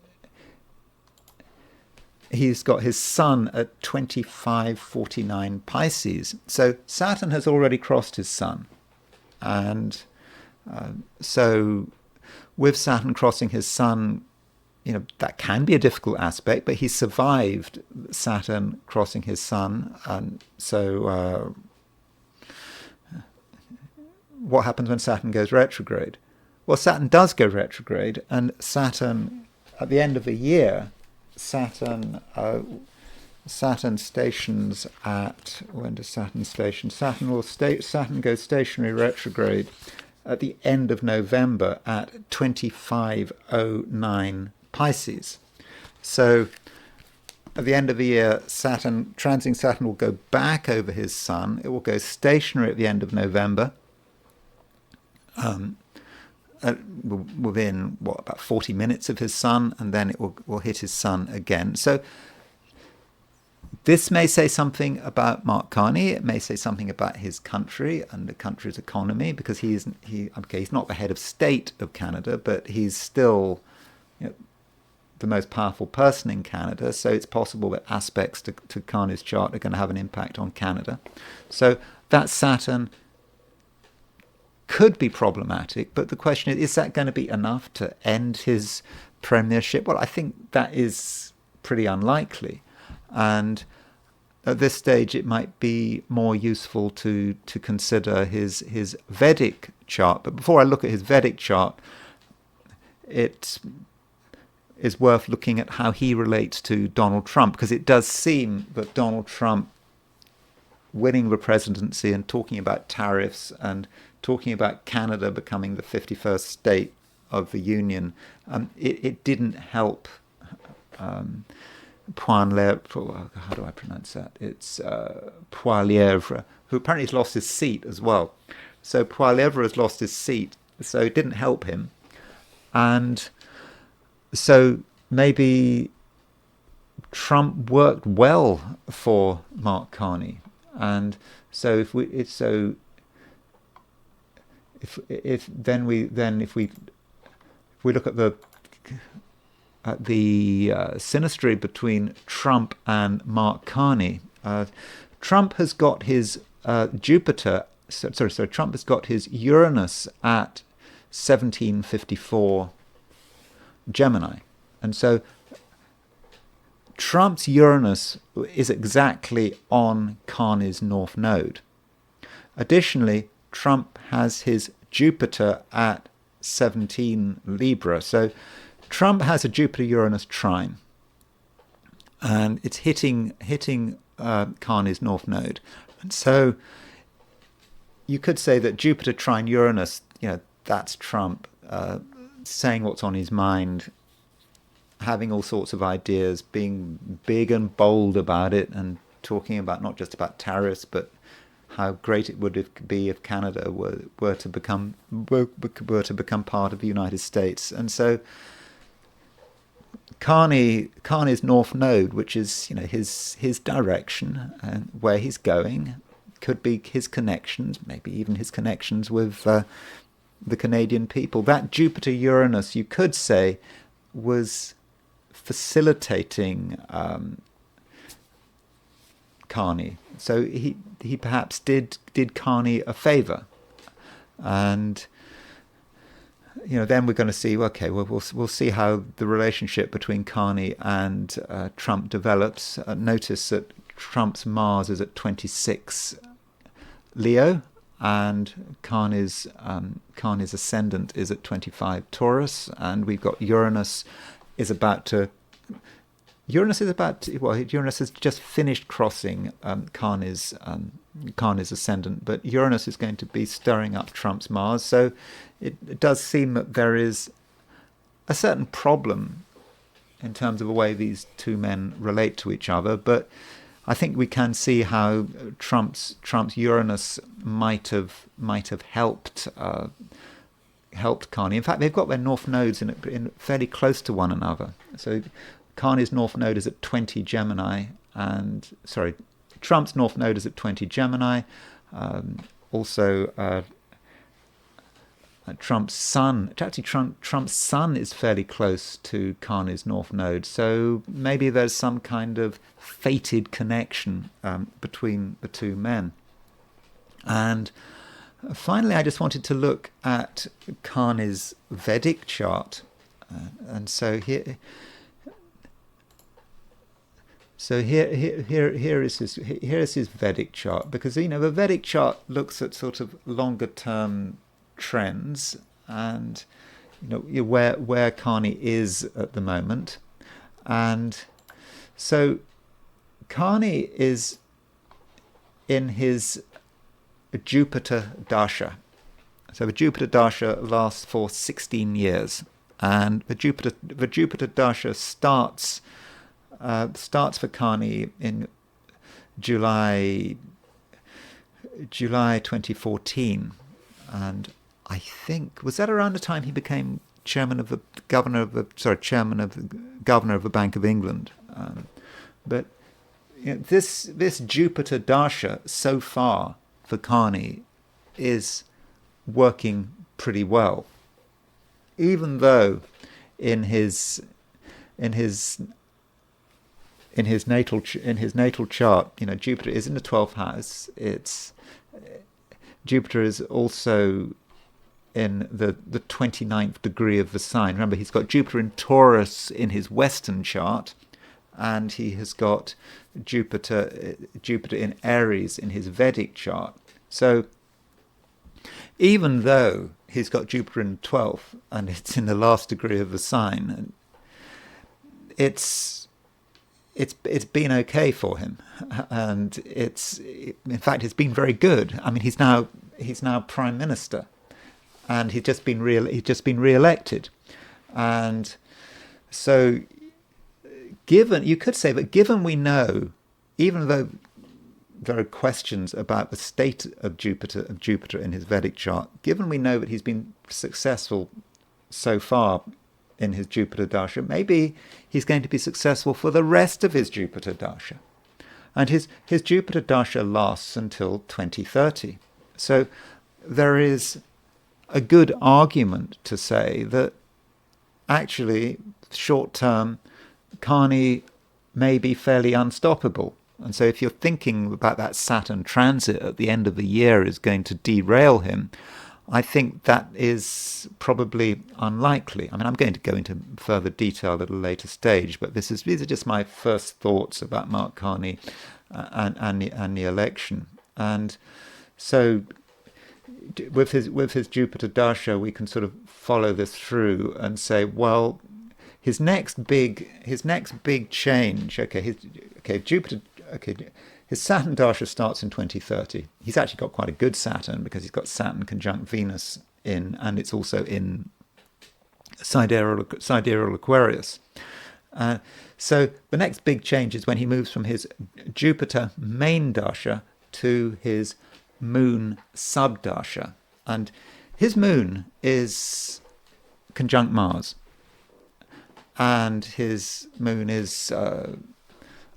he's got his Sun at 2549 Pisces. So Saturn has already crossed his Sun. And so with Saturn crossing his Sun, that can be a difficult aspect, but he survived Saturn crossing his Sun. And so what happens when Saturn goes retrograde? Well, Saturn does go retrograde, and Saturn, at the end of the year, Saturn stations at, when does Saturn station? Saturn goes stationary retrograde at the end of November at 2509 Pisces. So at the end of the year, transiting Saturn will go back over his Sun. It will go stationary at the end of November, within about 40 minutes of his Sun, and then it will hit his Sun again. So this may say something about Mark Carney. It may say something about his country and the country's economy, because he's not the head of state of Canada, but he's still the most powerful person in Canada. So it's possible that aspects to Carney's chart are going to have an impact on Canada. So that Saturn could be problematic, but the question is that going to be enough to end his premiership? Well, I think that is pretty unlikely. And at this stage, it might be more useful to consider his Vedic chart. But before I look at his Vedic chart, is worth looking at how he relates to Donald Trump, because it does seem that Donald Trump winning the presidency and talking about tariffs and talking about Canada becoming the 51st state of the Union, it didn't help Poilievre, how do I pronounce that? It's Poilievre, who apparently has lost his seat as well. So Poilievre has lost his seat, so it didn't help him. And so maybe Trump worked well for Mark Carney. And so if we look at the synastry between Trump and Mark Carney, Trump has got his Trump has got his Uranus at 1754 Gemini, and so Trump's Uranus is exactly on Carney's North Node. Additionally, Trump has his Jupiter at 17 Libra. So Trump has a Jupiter-Uranus trine, and it's hitting Carney's North Node. And so you could say that Jupiter trine Uranus, that's Trump saying what's on his mind, having all sorts of ideas, being big and bold about it, and talking about not just about tariffs, but how great it would be if Canada were to become part of the United States. And so Carney's North Node, which is his direction and where he's going, could be his connections, maybe even his connections with the Canadian people. That Jupiter Uranus, you could say, was facilitating Carney. So he perhaps did Carney a favour, and then we're going to see. Okay, we'll see how the relationship between Carney and Trump develops. Notice that Trump's Mars is at 26 Leo, and Carney's ascendant is at 25 Taurus, and we've got Uranus has just finished crossing Carney's ascendant, but Uranus is going to be stirring up Trump's Mars. So it does seem that there is a certain problem in terms of the way these two men relate to each other. But I think we can see how Trump's Uranus might have helped Carney. In fact, they've got their north nodes in fairly close to one another. So Carney's north node is at 20 Gemini, Trump's north node is at 20 Gemini. Trump's sun is fairly close to Carney's north node. So maybe there's some kind of fated connection between the two men. And finally, I just wanted to look at Carney's Vedic chart. And so here is his Vedic chart, because the Vedic chart looks at sort of longer term trends and where Carney is at the moment. And so Carney is in his Jupiter Dasha. So the Jupiter Dasha lasts for 16 years, and the Jupiter Dasha starts for Carney in July 2014, and I think was that around the time he became chairman of the governor of the Bank of England. But this Jupiter Dasha so far for Carney is working pretty well, even though in his natal chart, Jupiter is in the 12th house. Jupiter is also in the 29th degree of the sign. Remember, he's got Jupiter in Taurus in his Western chart, and he has got Jupiter in Aries in his Vedic chart. So even though he's got Jupiter in the 12th and it's in the last degree of the sign, it's been okay for him, and in fact it's been very good. I mean, he's now prime minister, and he's just been re-elected, and so you could say that given we know, even though there are questions about the state of Jupiter in his Vedic chart, given we know that he's been successful so far in his Jupiter Dasha, maybe he's going to be successful for the rest of his Jupiter Dasha. And his Jupiter Dasha lasts until 2030. So there is a good argument to say that actually, short term, Carney may be fairly unstoppable. And so if you're thinking about that Saturn transit at the end of the year is going to derail him, I think that is probably unlikely. I mean, I'm going to go into further detail at a later stage, but these are just my first thoughts about Mark Carney and the election. And so with his Jupiter Dasha, we can sort of follow this through and say, well, his next big change. His Saturn Dasha starts in 2030. He's actually got quite a good Saturn because he's got Saturn conjunct Venus in, and it's also in sidereal Aquarius. So the next big change is when he moves from his Jupiter main Dasha to his Moon sub-Dasha. And his Moon is conjunct Mars. And his Moon is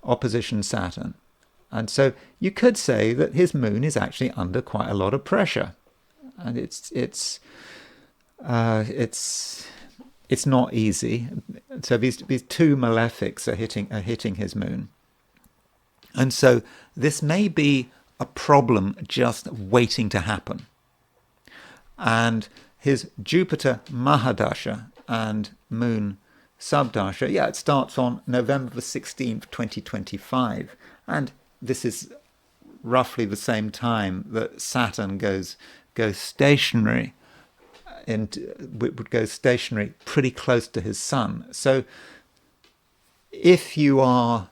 opposition Saturn. And so you could say that his Moon is actually under quite a lot of pressure, and it's not easy. So these two malefics are hitting his Moon, and so this may be a problem just waiting to happen. And his Jupiter Mahadasha and Moon Subdasha, it starts on November the 16th, 2025, and this is roughly the same time that Saturn goes stationary, and would go stationary pretty close to his Sun. So if you are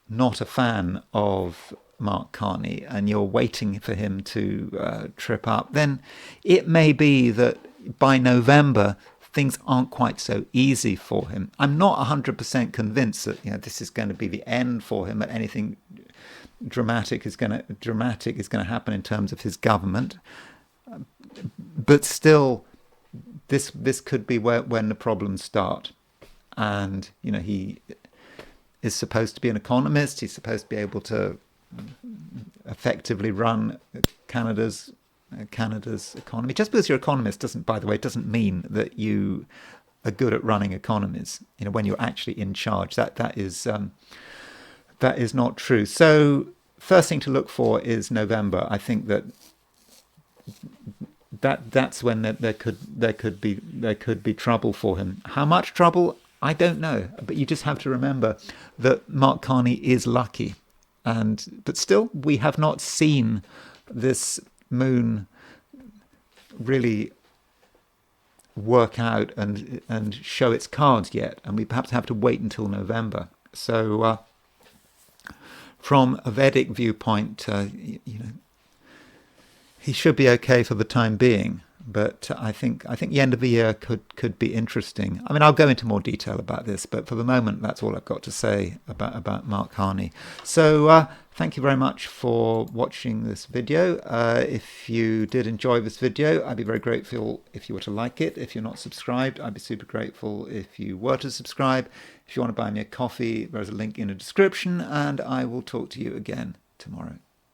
not a fan of Mark Carney and you're waiting for him to trip up, then it may be that by November things aren't quite so easy for him. I'm not 100% convinced that this is going to be the end for him, that anything dramatic is going to happen in terms of his government. But still, this could be when the problems start. And he is supposed to be an economist. He's supposed to be able to effectively run Canada's economy. Just because you're an economist doesn't mean that you are good at running economies. When you're actually in charge, that is not true. So first thing to look for is November. I think that's when there could be trouble for him. How much trouble? I don't know. But you just have to remember that Mark Carney is lucky, but still we have not seen this Moon really work out and show its cards yet, and we perhaps have to wait until November. So from a Vedic viewpoint, he should be okay for the time being, but I think the end of the year could be interesting. I mean, I'll go into more detail about this, but for the moment, that's all I've got to say about Mark Carney. So thank you very much for watching this video. If you did enjoy this video, I'd be very grateful if you were to like it. If you're not subscribed, I'd be super grateful if you were to subscribe. If you want to buy me a coffee, there's a link in the description, and I will talk to you again tomorrow.